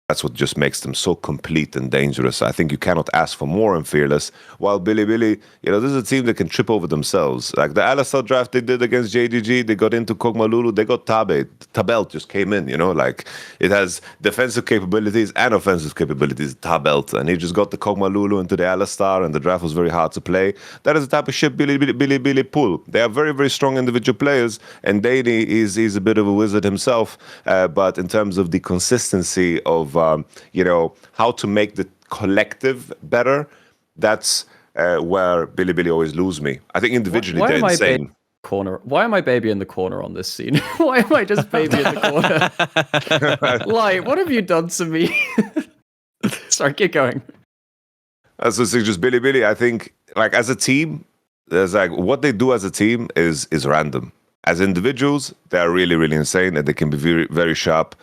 S2: That's what just makes them so complete and dangerous. I think you cannot ask for more in Fearless. While Bilibili, this is a team that can trip over themselves. Like the Alistar draft they did against JDG, they got into Kog'Maw Lulu, they got Tabe. Tabelt just came in, like it has defensive capabilities and offensive capabilities, Tabelt. And he just got the Kog'Maw Lulu into the Alistar, and the draft was very hard to play. That is the type of shit Bilibili pull. They are very, very strong individual players, and Daney is a bit of a wizard himself. But in terms of the consistency of how to make the collective better, that's where Bilibili always lose me. I think individually they're insane.
S4: Why am I baby in the corner on this scene? Why am I just baby in the corner? Like, what have you done to me? Sorry, keep going.
S2: So it's just Bilibili. I think, like, as a team, there's like what they do as a team is random. As individuals, they are really, really insane, and they can be very, very sharp.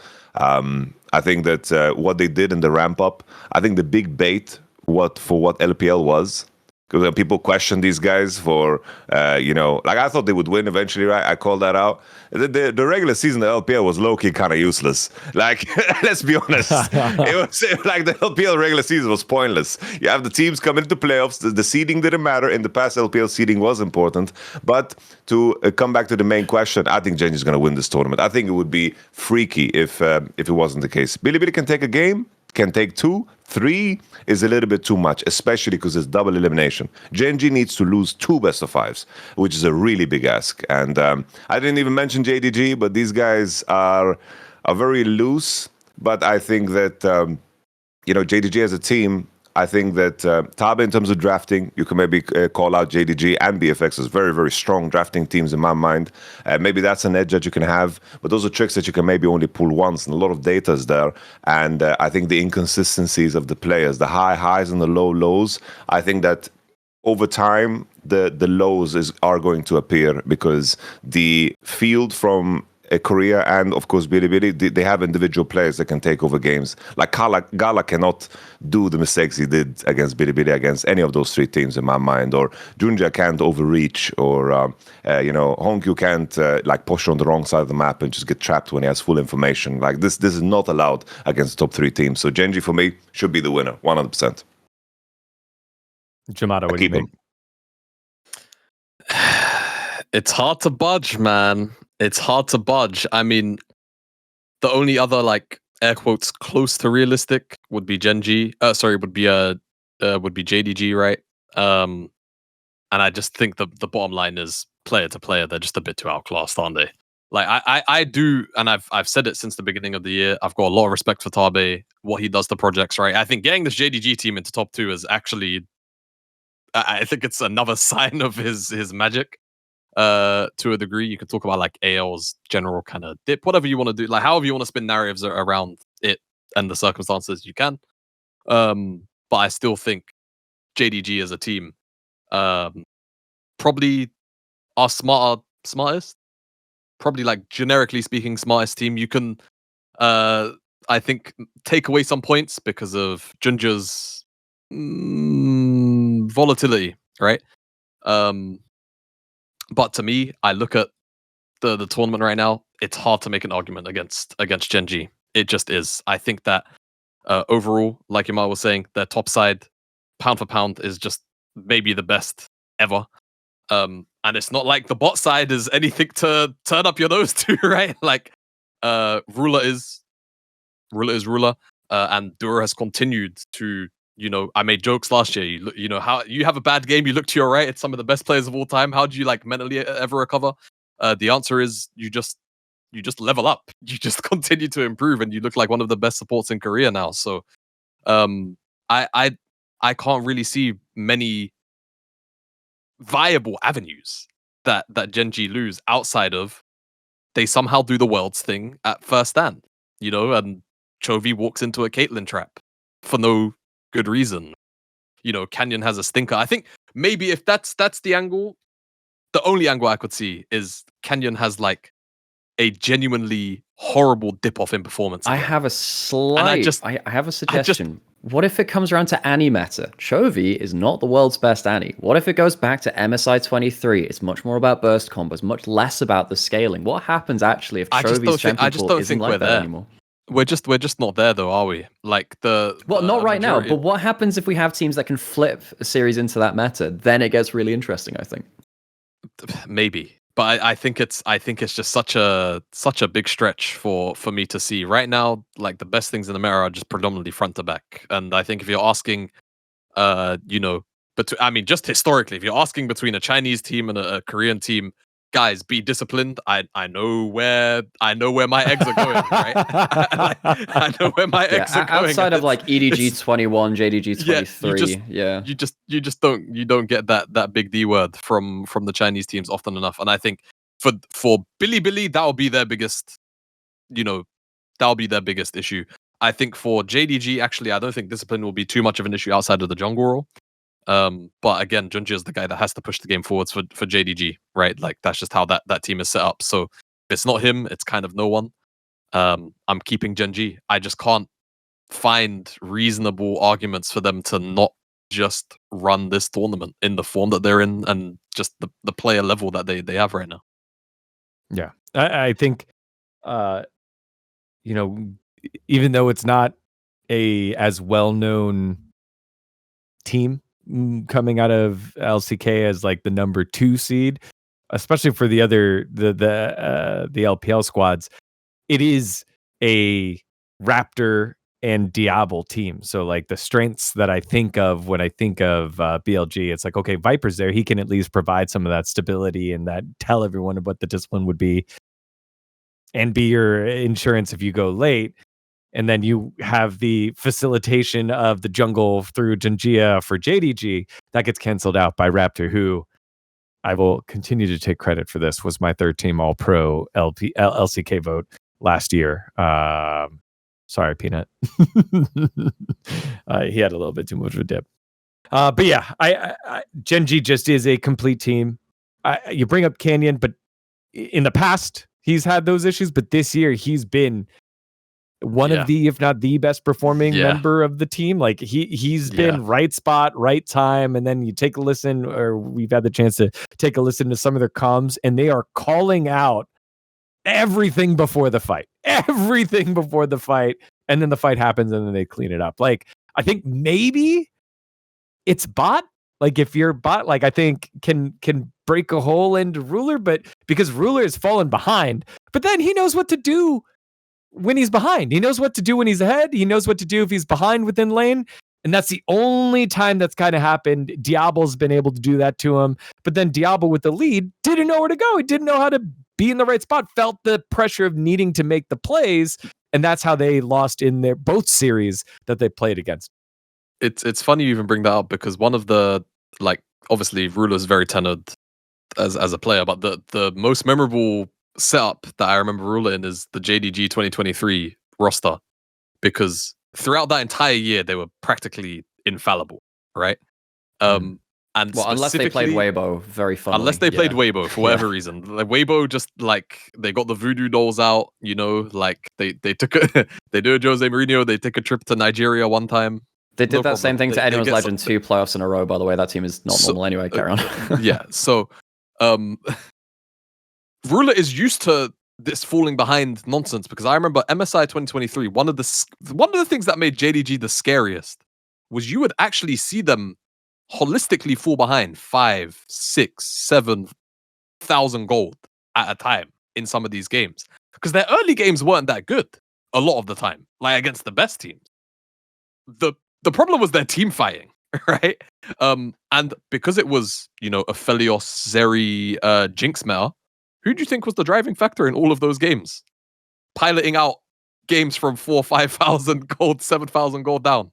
S2: I think that what they did in the ramp up, I think the big bait for what LPL was, because people question these guys for, like I thought they would win eventually, right? I called that out. The regular season of LPL was low-key kind of useless. Like, let's be honest. It was like the LPL regular season was pointless. You have the teams come into playoffs. The seeding didn't matter. In the past, LPL seeding was important. But to come back to the main question, I think Gen.G is going to win this tournament. I think it would be freaky if it wasn't the case. Bilibili can take a game, can take 2, 3 is a little bit too much, especially because it's double elimination. Gen.G needs to lose 2 best of 5s, which is a really big ask. And I didn't even mention JDG, but these guys are very loose. But I think that, JDG as a team I think that Tabe, in terms of drafting, you can maybe call out JDG and BFX as very, very strong drafting teams in my mind. Maybe that's an edge that you can have, but those are tricks that you can maybe only pull once, and a lot of data is there. And I think the inconsistencies of the players, the high highs and the low lows, I think that over time, the lows are going to appear because the field from Korea and, of course, Bilibili, they have individual players that can take over games. Like Gala cannot do the mistakes he did against Bilibili, against any of those three teams, in my mind. Or Junja can't overreach, or, Hongkyu can't push on the wrong side of the map and just get trapped when he has full information. Like, this is not allowed against the top three teams. So Gen.G, for me, should be the winner, 100%.
S1: Yamato, what do you think?
S3: It's hard to budge, man. It's hard to budge. I mean, the only other air quotes close to realistic would be Gen.G. Would be JDG, right? And I just think the bottom line is player to player, they're just a bit too outclassed, aren't they? Like I do, and I've said it since the beginning of the year. I've got a lot of respect for Tabe, what he does to projects, right? I think getting this JDG team into top 2 is actually, I think it's another sign of his magic. To a degree, you can talk about AL's general kind of dip, whatever you want to do, however you want to spin narratives around it and the circumstances, you can. But I still think JDG as a team, probably our smartest, probably generically speaking, smartest team. You can, I think, take away some points because of Junja's volatility, right? But to me, I look at the tournament right now. It's hard to make an argument against Gen.G. It just is. I think that overall, like Yamato was saying, their top side, pound for pound, is just maybe the best ever. And it's not like the bot side is anything to turn up your nose to, right? Ruler is Ruler, and Dura has continued to. I made jokes last year. How you have a bad game, you look to your right. It's some of the best players of all time. How do you mentally ever recover? The answer is you just level up. You just continue to improve, and you look like one of the best supports in Korea now. So, I can't really see many viable avenues that Gen.G lose outside of they somehow do the world's thing at first stand, and Chovy walks into a Caitlyn trap for no good reason. Canyon has a stinker. I think maybe if that's the angle, the only angle I could see is Canyon has a genuinely horrible dip off in performance.
S4: I have a I have a suggestion. What if it comes around to Annie meta? Chovy is not the world's best Annie. What if it goes back to MSI 23? It's much more about burst combos, much less about the scaling. What happens actually if Chovy's champion pool isn't like that anymore?
S3: We're just not there though, are we?
S4: Not right now. But what happens if we have teams that can flip a series into that meta? Then it gets really interesting, I think.
S3: Maybe, but I think it's just such a big stretch for me to see right now. The best things in the meta are just predominantly front to back, and I think if you're asking, just historically, if you're asking between a Chinese team and a Korean team, guys, be disciplined. I know where my eggs are going, right? I know where my eggs are going.
S4: Outside of EDG 21, JDG 23,
S3: you just don't get that big D word from the Chinese teams often enough. And I think for Bilibili, that'll be their biggest, that'll be their biggest issue. I think for JDG, actually, I don't think discipline will be too much of an issue outside of the jungle role. But again, Junji is the guy that has to push the game forwards for JDG, right? That's just how that team is set up. So if it's not him, it's kind of no one. I'm keeping Gen.G. I just can't find reasonable arguments for them to not just run this tournament in the form that they're in and just the player level that they have right now.
S1: Yeah, I think, even though it's not as well-known team coming out of LCK as the number 2 seed, especially for the LPL squads, it is a Raptor and Diablo team. So the strengths that I think of when I think of BLG, it's okay, Viper's there. He can at least provide some of that stability and that tell everyone what the discipline would be and be your insurance if you go late. and then you have the facilitation of the jungle through Gen.G for JDG that gets canceled out by Raptor, who I will continue to take credit for. This was my third team All Pro LCK vote last year. Sorry, Peanut. He had a little bit too much of a dip. But yeah, Gen.G just is a complete team. You bring up Canyon, but in the past he's had those issues. But this year he's been one of the, if not the best performing member of the team. Like he's been right spot, right time. And then you take a listen, or we've had the chance to take a listen to some of their comms, and they are calling out everything before the fight. Everything before the fight. And then the fight happens and then they clean it up. Like, I think maybe it's bot. Like, if you're bot, like, I think can break a hole into Ruler, but because Ruler has fallen behind, but then he knows what to do when he's behind. He knows what to do when he's ahead. He knows what to do if he's behind within lane. And that's the only time that's kind of happened. Diablo's been able to do that to him. But then Diablo with the lead didn't know where to go. He didn't know how to be in the right spot, felt the pressure of needing to make the plays. And that's how they lost in their both series that they played against.
S3: It's funny you even bring that up, because one of the, like, obviously Ruler's very tenured as a player, but the most memorable setup that I remember Ruler in is the JDG 2023 roster, because throughout that entire year they were practically infallible, right? And
S4: unless they played Weibo, very fun.
S3: Unless they played Weibo for whatever reason, like Weibo, just like they got the voodoo dolls out, you know, like they took they do a Jose Mourinho, they take a trip to Nigeria one time.
S4: They did that same thing to Anyone's Legend 2 playoffs in a row, by the way. That team is not normal anyway. Carry on.
S3: So Ruler is used to this falling behind nonsense, because I remember MSI 2023, one of the things that made JDG the scariest was you would actually see them holistically fall behind 5, 6, 7,000 gold at a time in some of these games, because their early games weren't that good a lot of the time, like against the best teams. The problem was their team fighting, right? And because it was, you know, a Felios, Zeri, Jinx meta, who do you think was the driving factor in all of those games? Piloting out games from 4,000, 5,000 gold, 7,000 gold down.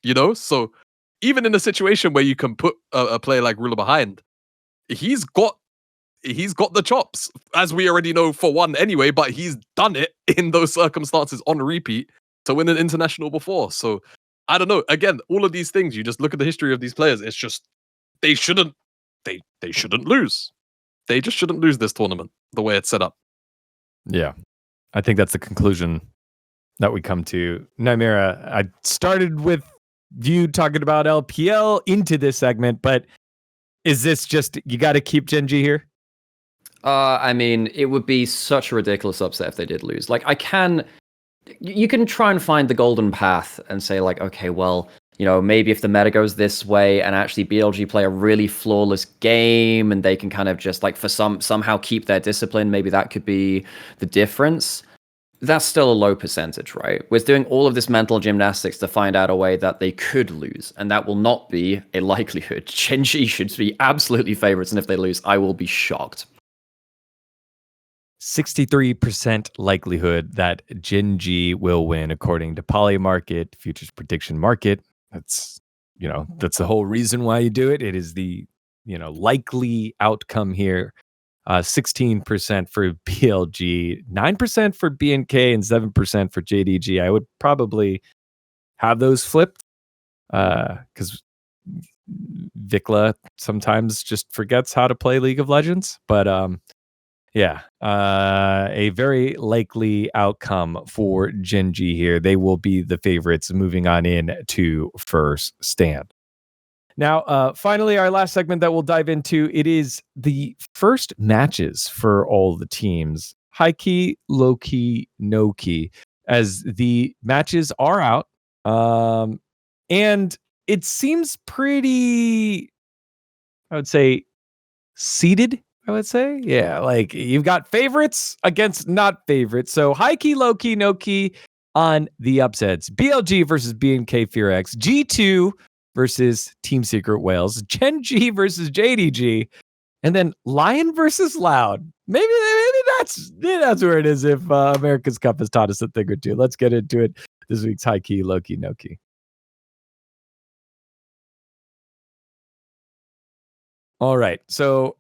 S3: You know, so even in a situation where you can put a player like Ruler behind, he's got the chops, as we already know for one anyway, but he's done it in those circumstances on repeat to win an international before. So I don't know. Again, all of these things, you just look at the history of these players, it's just they shouldn't lose. They just shouldn't lose this tournament the way it's set up.
S1: Yeah. I think that's the conclusion that we come to. Nymaera, I started with you talking about LPL into this segment, but is this just, you got to keep Gen.G here?
S4: I mean, it would be such a ridiculous upset if they did lose. Like, you can try and find the golden path and say, like, okay, well, you know, maybe if the meta goes this way and actually BLG play a really flawless game and they can kind of just, like, somehow keep their discipline, maybe that could be the difference. That's still a low percentage, right? We're doing all of this mental gymnastics to find out a way that they could lose, and that will not be a likelihood. Gen.G should be absolutely favorites, and if they lose, I will be shocked.
S1: 63% likelihood that Gen.G will win, according to Polymarket, Futures Prediction Market. That's the whole reason why you do it. It is the, likely outcome here. 16% for BLG, 9% for BNK, and 7% for JDG. I would probably have those flipped because Vikla sometimes just forgets how to play League of Legends. But a very likely outcome for Gen.G here. They will be the favorites moving on in to first stand. Now, finally, our last segment that we'll dive into, it is the first matches for all the teams. High key, low key, no key, as the matches are out. And it seems pretty, I would say, seeded. Yeah, like you've got favorites against not favorites. So high key, low key, no key on the upsets. BLG versus BNK FURIA, G2 versus Team Secret Wales, Gen.G versus JDG, And then Lion versus Loud. Maybe that's where it is if America's Cup has taught us a thing or two. Let's get into it. This week's high key, low key, no key. All right. So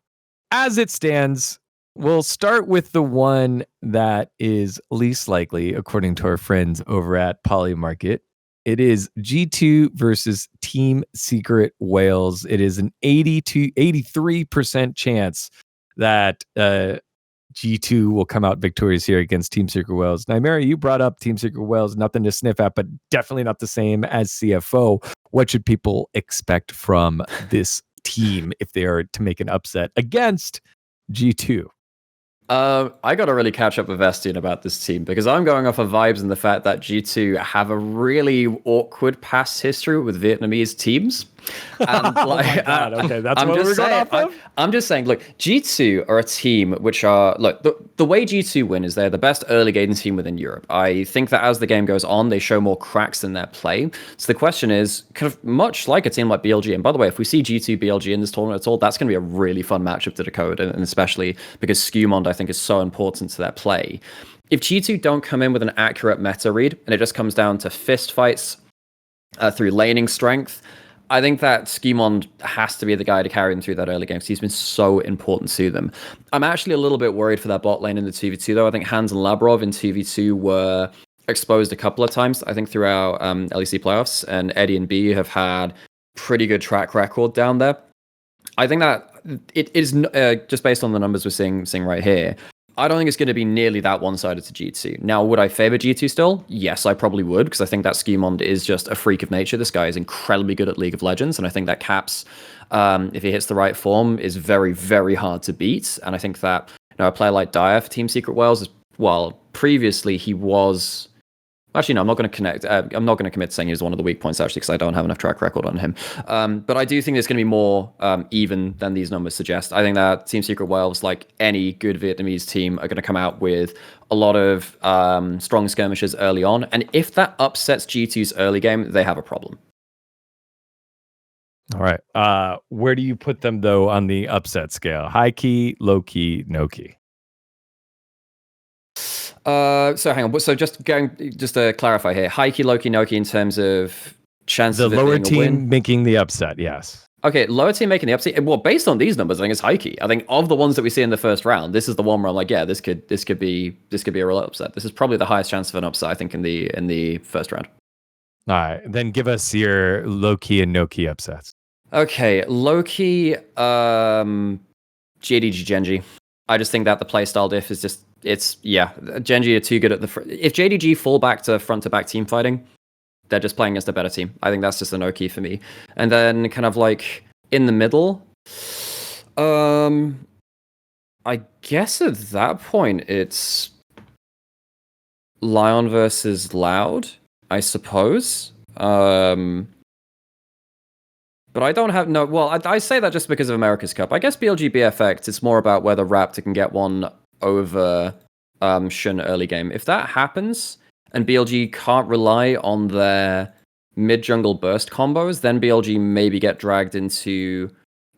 S1: as it stands, we'll start with the one that is least likely, according to our friends over at Polymarket. It is G2 versus Team Secret Wales. It is an 83% chance that G2 will come out victorious here against Team Secret Wales. Nymaera, you brought up Team Secret Wales, nothing to sniff at, but definitely not the same as CFO. What should people expect from this team if they are to make an upset against G2?
S4: I got to really catch up with Estian about this team because I'm going off of vibes and the fact that G2 have a really awkward past history with Vietnamese teams. And
S1: Oh my God, okay, that's what we're going off of?
S4: I'm just saying, look, G2 are a team which are, look, the way G2 win is they're the best early game team within Europe. I think that as the game goes on, they show more cracks in their play. So the question is, kind of much like a team like BLG, and by the way, if we see G2 BLG in this tournament at all, that's going to be a really fun matchup to decode, and especially because Skewmond, I think, is so important to their play. If G2 don't come in with an accurate meta read, and it just comes down to fist fights through laning strength, I think that Skewmond has to be the guy to carry them through that early game because he's been so important to them. I'm actually a little bit worried for that bot lane in the 2v2, though. I think Hans and Labrov in 2v2 were exposed a couple of times, I think, throughout LEC playoffs, and Eddie and B have had pretty good track record down there. I think that it is, just based on the numbers we're seeing right here, I don't think it's going to be nearly that one-sided to G2. Now, would I favor G2 still? Yes, I probably would, because I think that Skewmond is just a freak of nature. This guy is incredibly good at League of Legends, and I think that Caps, if he hits the right form, is very, very hard to beat. And I think that a player like Dyer for Team Secret Wales, previously he was... Actually, no, I'm not going to connect. I'm not going to commit to saying he's one of the weak points, actually, because I don't have enough track record on him. But I do think there's going to be more even than these numbers suggest. I think that Team Secret Wales, like any good Vietnamese team, are going to come out with a lot of strong skirmishes early on. And if that upsets G2's early game, they have a problem.
S1: All right. Where do you put them, though, on the upset scale? High key, low key, no key?
S4: So hang on. So just to clarify here, high key, low key, no key in terms of chances
S1: the
S4: of it
S1: lower
S4: being a
S1: team
S4: win?
S1: making the upset, yes.
S4: Okay, lower team making the upset. Well, based on these numbers, I think it's high key. I think of the ones that we see in the first round, this is the one where I'm like, yeah, this could be a real upset. This is probably the highest chance of an upset, I think, in the first round.
S1: All right, then give us your low key and no key upsets.
S4: Okay, low key, JDG Gen.G. I just think that the playstyle diff is just, Gen.G are too good at if JDG fall back to front to back team fighting, they're just playing against a better team. I think that's just a no key for me. And then kind of like in the middle, I guess at that point it's Lion versus Loud, I suppose. But I don't have I say that just because of America's Cup. I guess BLG BFX, it's more about whether Raptor can get one over Shun early game. If that happens and BLG can't rely on their mid jungle burst combos, then BLG maybe get dragged into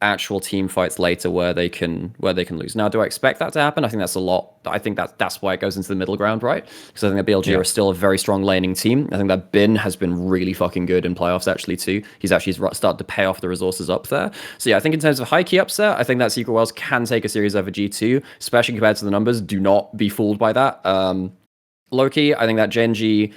S4: actual team fights later where they can lose. Now, do I expect that to happen? I think that's a lot. I think that's why it goes into the middle ground, right? Because I think that BLG are still a very strong laning team. I think that Bin has been really fucking good in playoffs actually too. He's actually started to pay off the resources up there. So yeah, I think in terms of high key upset, I think that Secret Wales can take a series over G2, especially compared to the numbers. Do not be fooled by that. Low key, I think that Gen.G,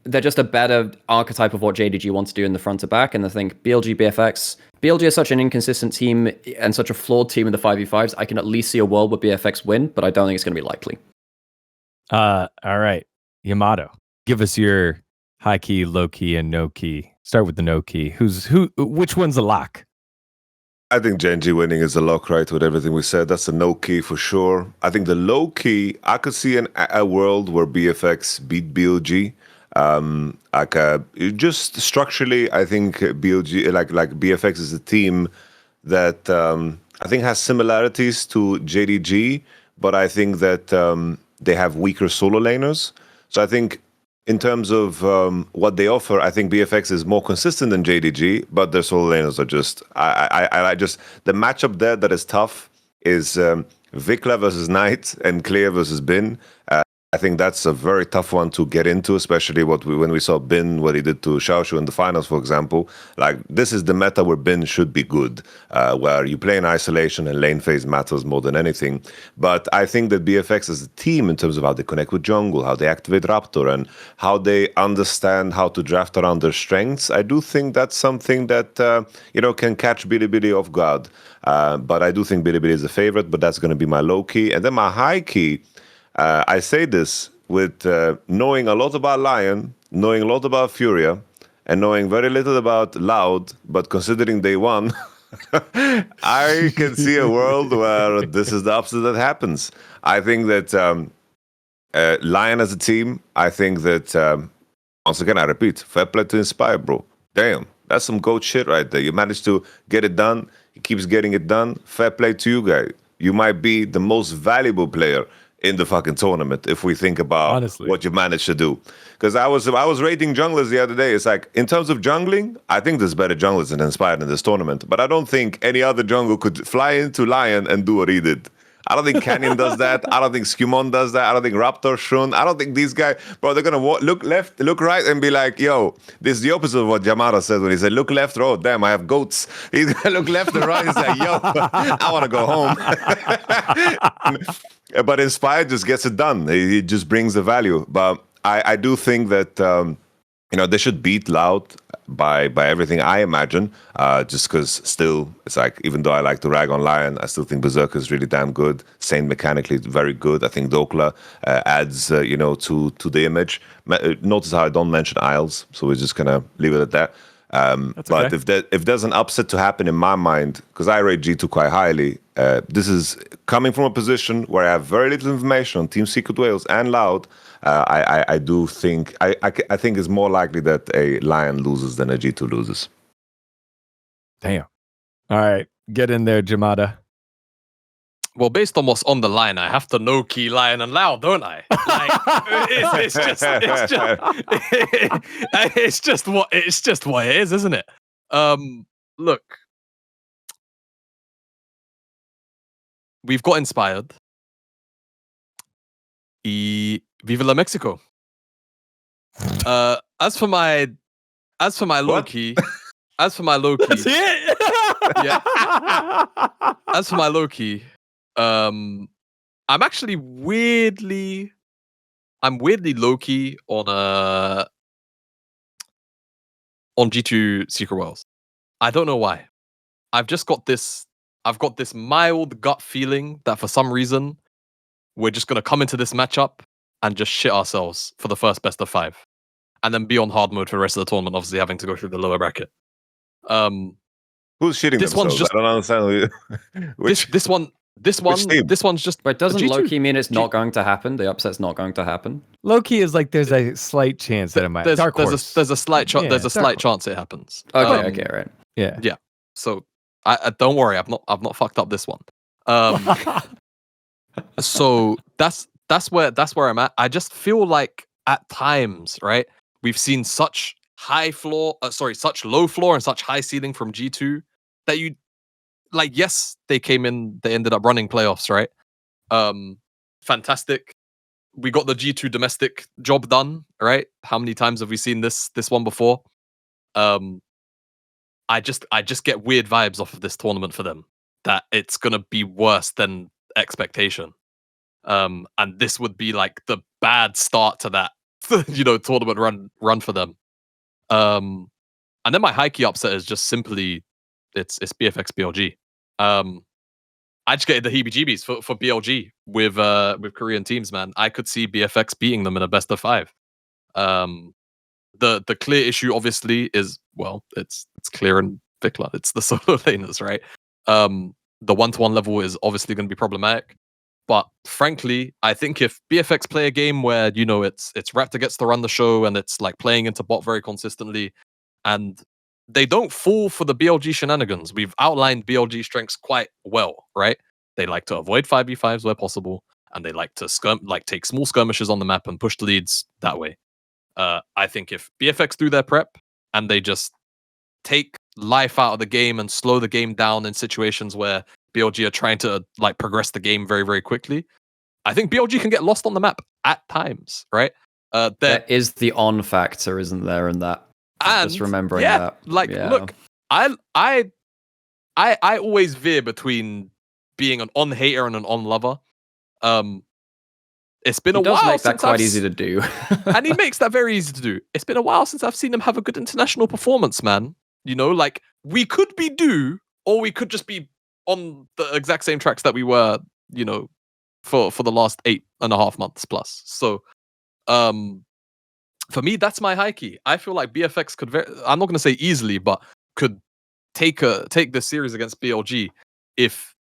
S4: they're just a better archetype of what JDG wants to do in the front to back. And I think BLG BFX is such an inconsistent team and such a flawed team in the 5v5s. I can at least see a world where BFX win, but I don't think it's going to be likely.
S1: All right. Yamato, give us your high key, low key, and no key. Start with the no key. Which one's a lock?
S2: I think Gen.G winning is a lock, right? With everything we said, that's a no key for sure. I think the low key, I could see a world where BFX beat BLG. Just structurally, I think BLG, like BFX is a team that I think has similarities to JDG, but I think that they have weaker solo laners. So I think in terms of what they offer, I think BFX is more consistent than JDG, but their solo laners are just, I just, the matchup there that is tough is Vikla versus Knight and Clear versus Bin. I think that's a very tough one to get into, especially when we saw Bin, what he did to Xiaoshu in the finals, for example. Like, this is the meta where Bin should be good, where you play in isolation and lane phase matters more than anything. But I think that BFX as a team, in terms of how they connect with jungle, how they activate Raptor, and how they understand how to draft around their strengths, I do think that's something that can catch Bilibili off guard. But I do think Bilibili is a favorite, but that's going to be my low key. And then my high key, I say this with knowing a lot about Lion, knowing a lot about Furia, and knowing very little about Loud, but considering they won, I can see a world where this is the opposite that happens. I think that Lion as a team, I think that, once again, I repeat, fair play to Inspire, bro. Damn, that's some GOAT shit right there. You managed to get it done. He keeps getting it done. Fair play to you guys. You might be the most valuable player in the fucking tournament if we think about
S1: Honestly.
S2: what you managed to do. Because I was rating junglers the other day. It's like, in terms of jungling, I think there's better junglers than Inspired in this tournament. But I don't think any other jungle could fly into Lion and do what he did. I don't think Canyon does that. I don't think Skimon does that. I don't think Raptor, Shun. I don't think these guys, bro, they're going to look left, look right, and be like, yo, this is the opposite of what Yamatoa said when he said, look left, oh, damn, I have goats. He's going to look left and right and say, yo, I want to go home. But Inspired just gets it done. He just brings the value. But I do think that they should beat Loud by everything, I imagine. Just because still, it's like, even though I like to rag on Lion, I still think Berserker is really damn good. Saint mechanically very good. I think Dokla adds to the image. Notice how I don't mention Isles, so we're just gonna leave it at that. But
S1: okay.
S2: if there's an upset to happen in my mind, because I rate G2 quite highly, this is coming from a position where I have very little information on Team Secret Wales and Loud. I do think I think it's more likely that a Lion loses than a G2 loses.
S1: Damn. All right, get in there, Jamada.
S3: Well, based on what's on the line, I have to no key Lion and Loud, don't I? Like, it's just what it is, isn't it? Look, we've got Inspired. Viva la Mexico. As for my low key,
S1: That's it.
S3: Yeah. As for my low key, I'm actually weirdly low key on G2 Secret Worlds. I don't know why. I've got this mild gut feeling that for some reason we're just gonna come into this matchup and just shit ourselves for the first best of 5, and then be on hard mode for the rest of the tournament, obviously having to go through the lower bracket.
S2: Who's shitting
S3: This
S2: themselves?
S3: one's just-
S2: I don't understand.
S3: This one's just.
S4: But doesn't
S3: G2
S4: Loki mean it's not going to happen? The upset's not going to happen?
S1: Low-key is like there's a slight chance that it might.
S3: There's a slight
S1: Yeah,
S3: there's a
S1: dark
S3: slight chance it happens.
S4: Okay, right.
S1: Yeah.
S3: So I don't worry, I've not fucked up this one. So that's where I'm at. I just feel like at times, right, we've seen such such low floor and such high ceiling from G2 that you like. Yes, they ended up running playoffs, right? Fantastic. We got the G2 domestic job done, right? How many times have we seen this one before? I just get weird vibes off of this tournament for them, that it's gonna be worse than expectation. And this would be like the bad start to that, tournament run for them. And then my high key upset is just simply it's BFX BLG. I just get the heebie-jeebies for BLG with Korean teams, man. I could see BFX beating them in a best of 5. The clear issue obviously is, well, it's Clear and Vikla. It's the solo laners, right? The 1-to-1 level is obviously going to be problematic. But frankly, I think if BFX play a game where, it's Raptor gets to run the show and it's like playing into bot very consistently, and they don't fall for the BLG shenanigans. We've outlined BLG strengths quite well, right? They like to avoid 5v5s where possible, and they like to take small skirmishes on the map and push the leads that way. I think if BFX do their prep and they just take life out of the game and slow the game down in situations where BLG are trying to like progress the game very, very quickly. I think BLG can get lost on the map at times, right?
S4: There is the on factor, isn't there, in that?
S3: And
S4: just remembering
S3: yeah,
S4: that.
S3: like, look, I always veer between being an on hater and an on lover. It's been a while.
S4: He does make that
S3: since
S4: quite easy to do.
S3: And he makes that very easy to do. It's been a while since I've seen him have a good international performance, man. You know, like, we could be due, or we could just be on the exact same tracks that we were, you know, for the last 8.5 months plus. So, for me, that's my high key. I feel like BFX could I'm not going to say easily, but could take this series against BLG if,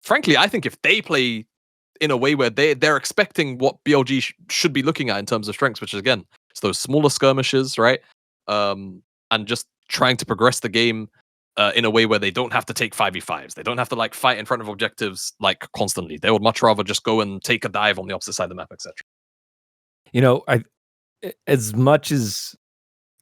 S3: frankly, I think if they play in a way where they're expecting what BLG should be looking at in terms of strengths, which is, again, it's those smaller skirmishes, right? And just trying to progress the game in a way where they don't have to take 5v5s. They don't have to like fight in front of objectives like constantly. They would much rather just go and take a dive on the opposite side of the map, etc.
S1: You know, as much as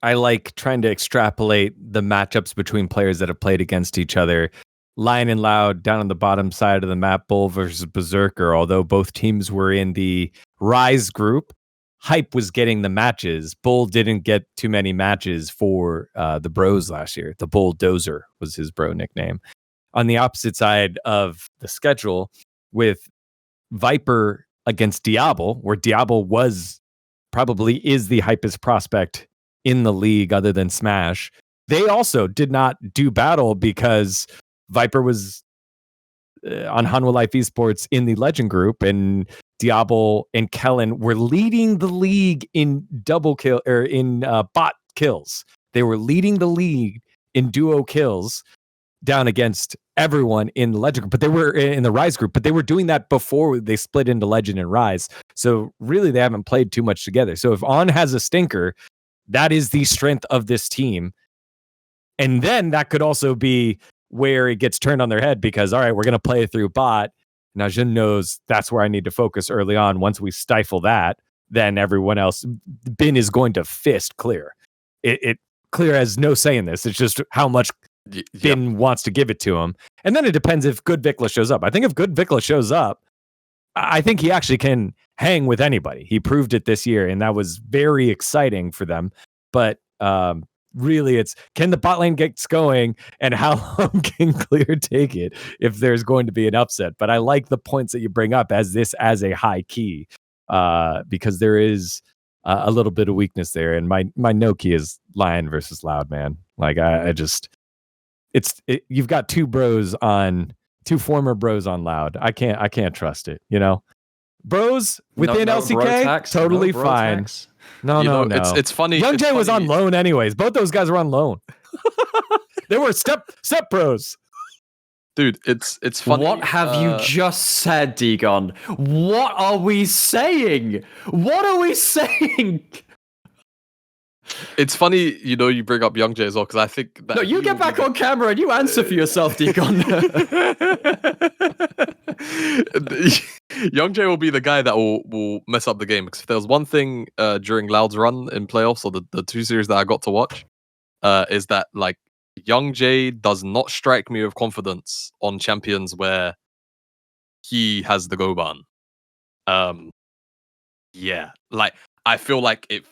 S1: I like trying to extrapolate the matchups between players that have played against each other, Lion and Loud down on the bottom side of the map, Bull versus Berserker, although both teams were in the Rise group, Hype was getting the matches. Bull didn't get too many matches for the Bros last year. The Bulldozer was his bro nickname. On the opposite side of the schedule, with Viper against Diablo, where Diablo probably is the hypest prospect in the league other than Smash, they also did not do battle because Viper was on Hanwha Life Esports in the Legend group, and Diablo and Kellen were leading the league in double kill or in bot kills. They were leading the league in duo kills down against everyone in the Legend group, but they were in the Rise group, but they were doing that before they split into Legend and Rise. So really they haven't played too much together. So if On has a stinker, that is the strength of this team. And then that could also be where it gets turned on their head because, all right, we're going to play through bot. Now Jin knows that's where I need to focus early on. Once we stifle that, then everyone else, Bin is going to fist Clear. It Clear has no say in this. It's just how much Bin wants to give it to him. And then it depends if Good Vikla shows up. I think if Good Vikla shows up, I think he actually can hang with anybody. He proved it this year, and that was very exciting for them. But really, it's can the bot lane get going, and how long can Clear take it if there's going to be an upset? But I like the points that you bring up as a high key because there is a little bit of weakness there. And my no key is Lion versus Loud, man. Like you've got two former bros on Loud. I can't trust it. You know, bros within LCK, totally fine. No.
S3: It's funny.
S1: Young.G was on loan anyways. Both those guys were on loan. They were step pros.
S3: Dude, it's funny.
S4: What have you just said, Digon? What are we saying? What are we saying?
S3: It's funny, you know, you bring up Young.G as well, because I think that...
S4: No, you get back on camera and you answer for yourself, Digon.
S3: Young.G will be the guy that will mess up the game, because if there was one thing during Loud's run in playoffs, or the two series that I got to watch, is that, like, Young.G does not strike me with confidence on champions where he has the go button. Yeah, like, I feel like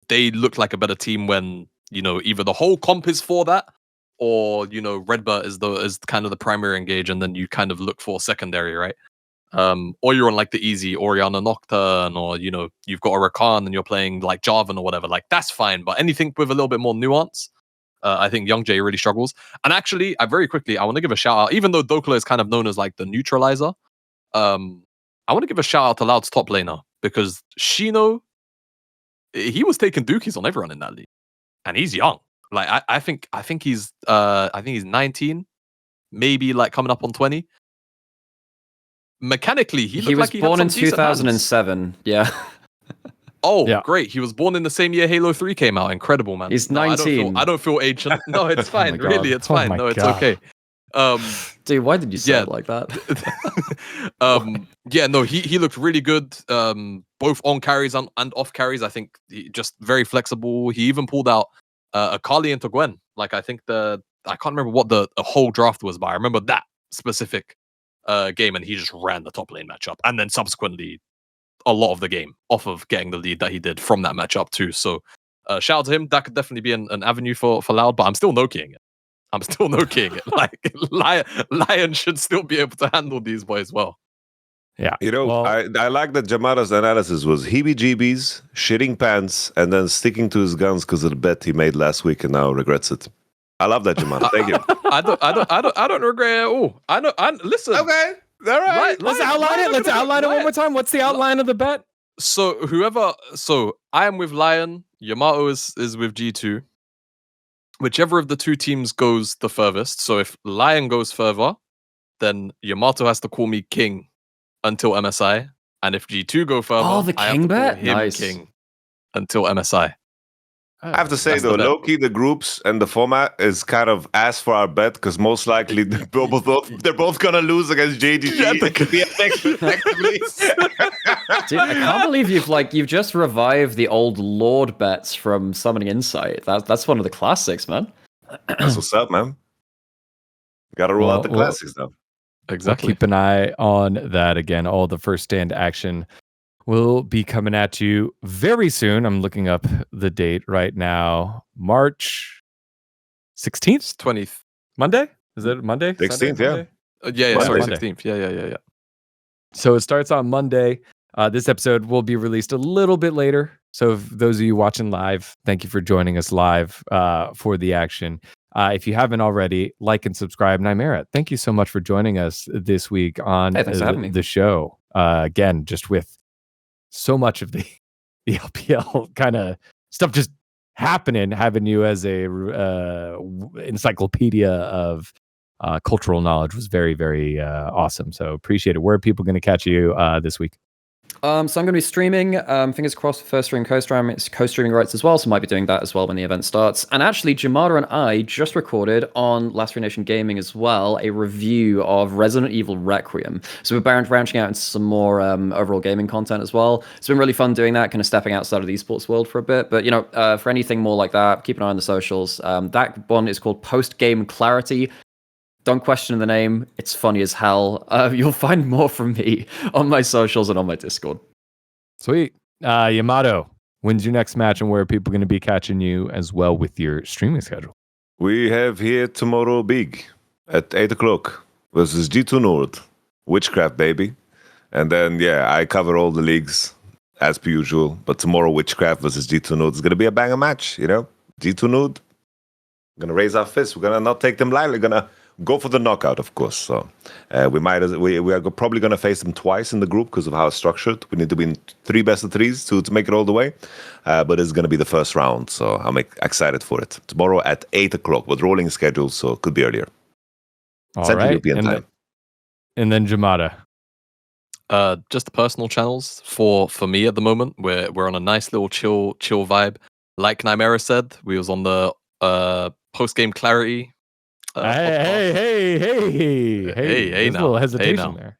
S3: they look like a better team when, you know, either the whole comp is for that, or, you know, Redbird is kind of the primary engage, and then you kind of look for secondary, right? Or you're on like the easy Orianna Nocturne, or, you know, you've got a Rakan and you're playing like Jarvan or whatever. Like, that's fine, but anything with a little bit more nuance, I think Young.G really struggles. And actually, I want to give a shout out, even though Dokla is kind of known as like the neutralizer. I want to give a shout out to Loud's top laner, because Shino, he was taking dookies on everyone in that league, and he's young. Like, I think he's 19, maybe like coming up on 20. Mechanically, he
S4: was born in 2007. Yeah.
S3: Oh, yeah. Great! He was born in the same year Halo 3 came out. Incredible, man.
S4: He's 19.
S3: I don't feel ancient. No, it's fine. Really, it's fine. No, it's okay.
S4: Dude, why did you say it like that?
S3: Yeah, no, he looked really good, both on carries and off carries. I think just very flexible. He even pulled out Akali into Gwen. Like, I think I can't remember what the whole draft was, but I remember that specific game, and he just ran the top lane matchup, and then subsequently a lot of the game off of getting the lead that he did from that matchup too. So shout out to him. That could definitely be an avenue for Loud, but I'm still no-keying it. Like Lion should still be able to handle these boys well.
S1: Yeah.
S2: Well, I like that Yamato's analysis was heebie-jeebies, shitting pants, and then sticking to his guns because of the bet he made last week and now regrets it. I love that, Yamato. Thank you.
S3: I don't regret it at all. Listen.
S2: Okay. All right.
S1: Let's outline it. Let's outline it one more time. What's the outline of the bet?
S3: So I am with Lion. Yamato is with G2. Whichever of the two teams goes the furthest. So if Lion goes further, then Yamato has to call me king until MSI. And if G2 go further,
S4: the king bet?
S3: Him
S4: Nice.
S3: king until MSI.
S2: I have to say though, low-key, the groups and the format is kind of ass for our bet because most likely they're both gonna lose against JGG.
S4: Dude, I can't believe you've just revived the old Lord bets from Summoning Insight. That's one of the classics, man.
S2: That's what's up, man. Gotta roll out the classics now.
S3: Exactly.
S1: We'll keep an eye on that again. All the first stand action will be coming at you very soon. I'm looking up the date right now. March 16th?
S3: 20th.
S1: Monday? Is it Monday?
S2: 16th, yeah.
S3: Yeah, sorry,
S1: Monday.
S3: 16th. Yeah.
S1: So it starts on Monday. This episode will be released a little bit later. So if those of you watching live, thank you for joining us live for the action. If you haven't already, like and subscribe. Nymaera, thank you so much for joining us this week on the show. Again, just with so much of the LPL kind of stuff just happening, having you as a encyclopedia of cultural knowledge was very, very awesome. So appreciate it. Where are people going to catch you this week?
S4: So I'm going to be streaming. Fingers crossed for first stream, co-stream. It's co-streaming rights as well, so might be doing that as well when the event starts. And actually, Yamato and I just recorded on Last Free Nation Gaming as well a review of Resident Evil Requiem. So we're branching out into some more overall gaming content as well. It's been really fun doing that, kind of stepping outside of the esports world for a bit. But for anything more like that, keep an eye on the socials. That one is called Post Game Clarity. Don't question the name. It's funny as hell. You'll find more from me on my socials and on my Discord.
S1: Sweet. Yamato, when's your next match and where are people going to be catching you as well with your streaming schedule?
S2: We have here tomorrow big at 8 o'clock versus G2 Nord. Witchcraft, baby. And then, I cover all the leagues as per usual. But tomorrow, Witchcraft versus G2 Nord is going to be a banger match, G2 Nord. We're going to raise our fists. We're going to not take them lightly. We're going to go for the knockout, of course. So we are probably going to face them twice in the group because of how it's structured. We need to win 3 best of 3s to make it all the way. But it's going to be the first round, so I'm excited for it. Tomorrow at 8 o'clock with rolling schedules, so it could be earlier.
S1: All
S2: Central
S1: right.
S2: European time.
S1: And then Yamato.
S3: Just the personal channels for me at the moment. We're on a nice little chill vibe. Like Nymaera said, we was on the post game clarity.
S1: Hey! There's a little hesitation there.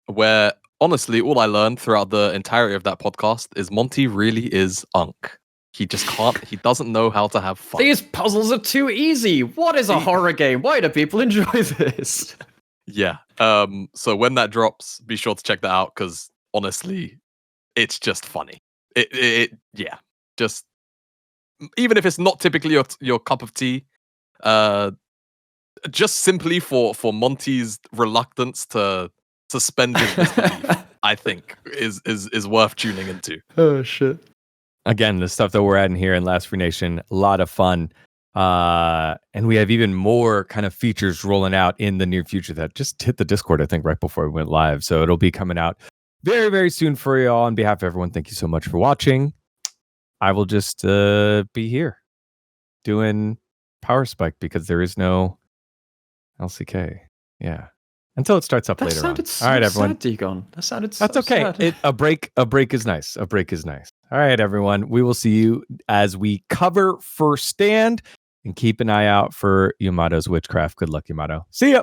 S3: Where honestly, all I learned throughout the entirety of that podcast is Monty really is unk. He just can't. He doesn't know how to have fun.
S4: These puzzles are too easy. What is a horror game? Why do people enjoy this?
S3: Yeah. So when that drops, be sure to check that out because honestly, it's just funny. Just even if it's not typically your cup of tea. Just simply for Monty's reluctance to suspend his disbelief, I think is worth tuning into.
S4: Oh shit!
S1: Again, the stuff that we're adding here in Last Free Nation, a lot of fun, and we have even more kind of features rolling out in the near future that just hit the Discord, I think, right before we went live. So it'll be coming out very, very soon for you all. On behalf of everyone, thank you so much for watching. I will just be here doing Power Spike because there is no LCK. Yeah. Until it starts up
S4: That
S1: later on.
S4: sounded so
S1: all right, everyone.
S4: sad, Degon. That sounded
S1: That's
S4: so
S1: okay.
S4: sad.
S1: A break is nice. A break is nice. All right, everyone. We will see you as we cover First Stand and keep an eye out for Yamato's Witchcraft. Good luck, Yamato. See ya.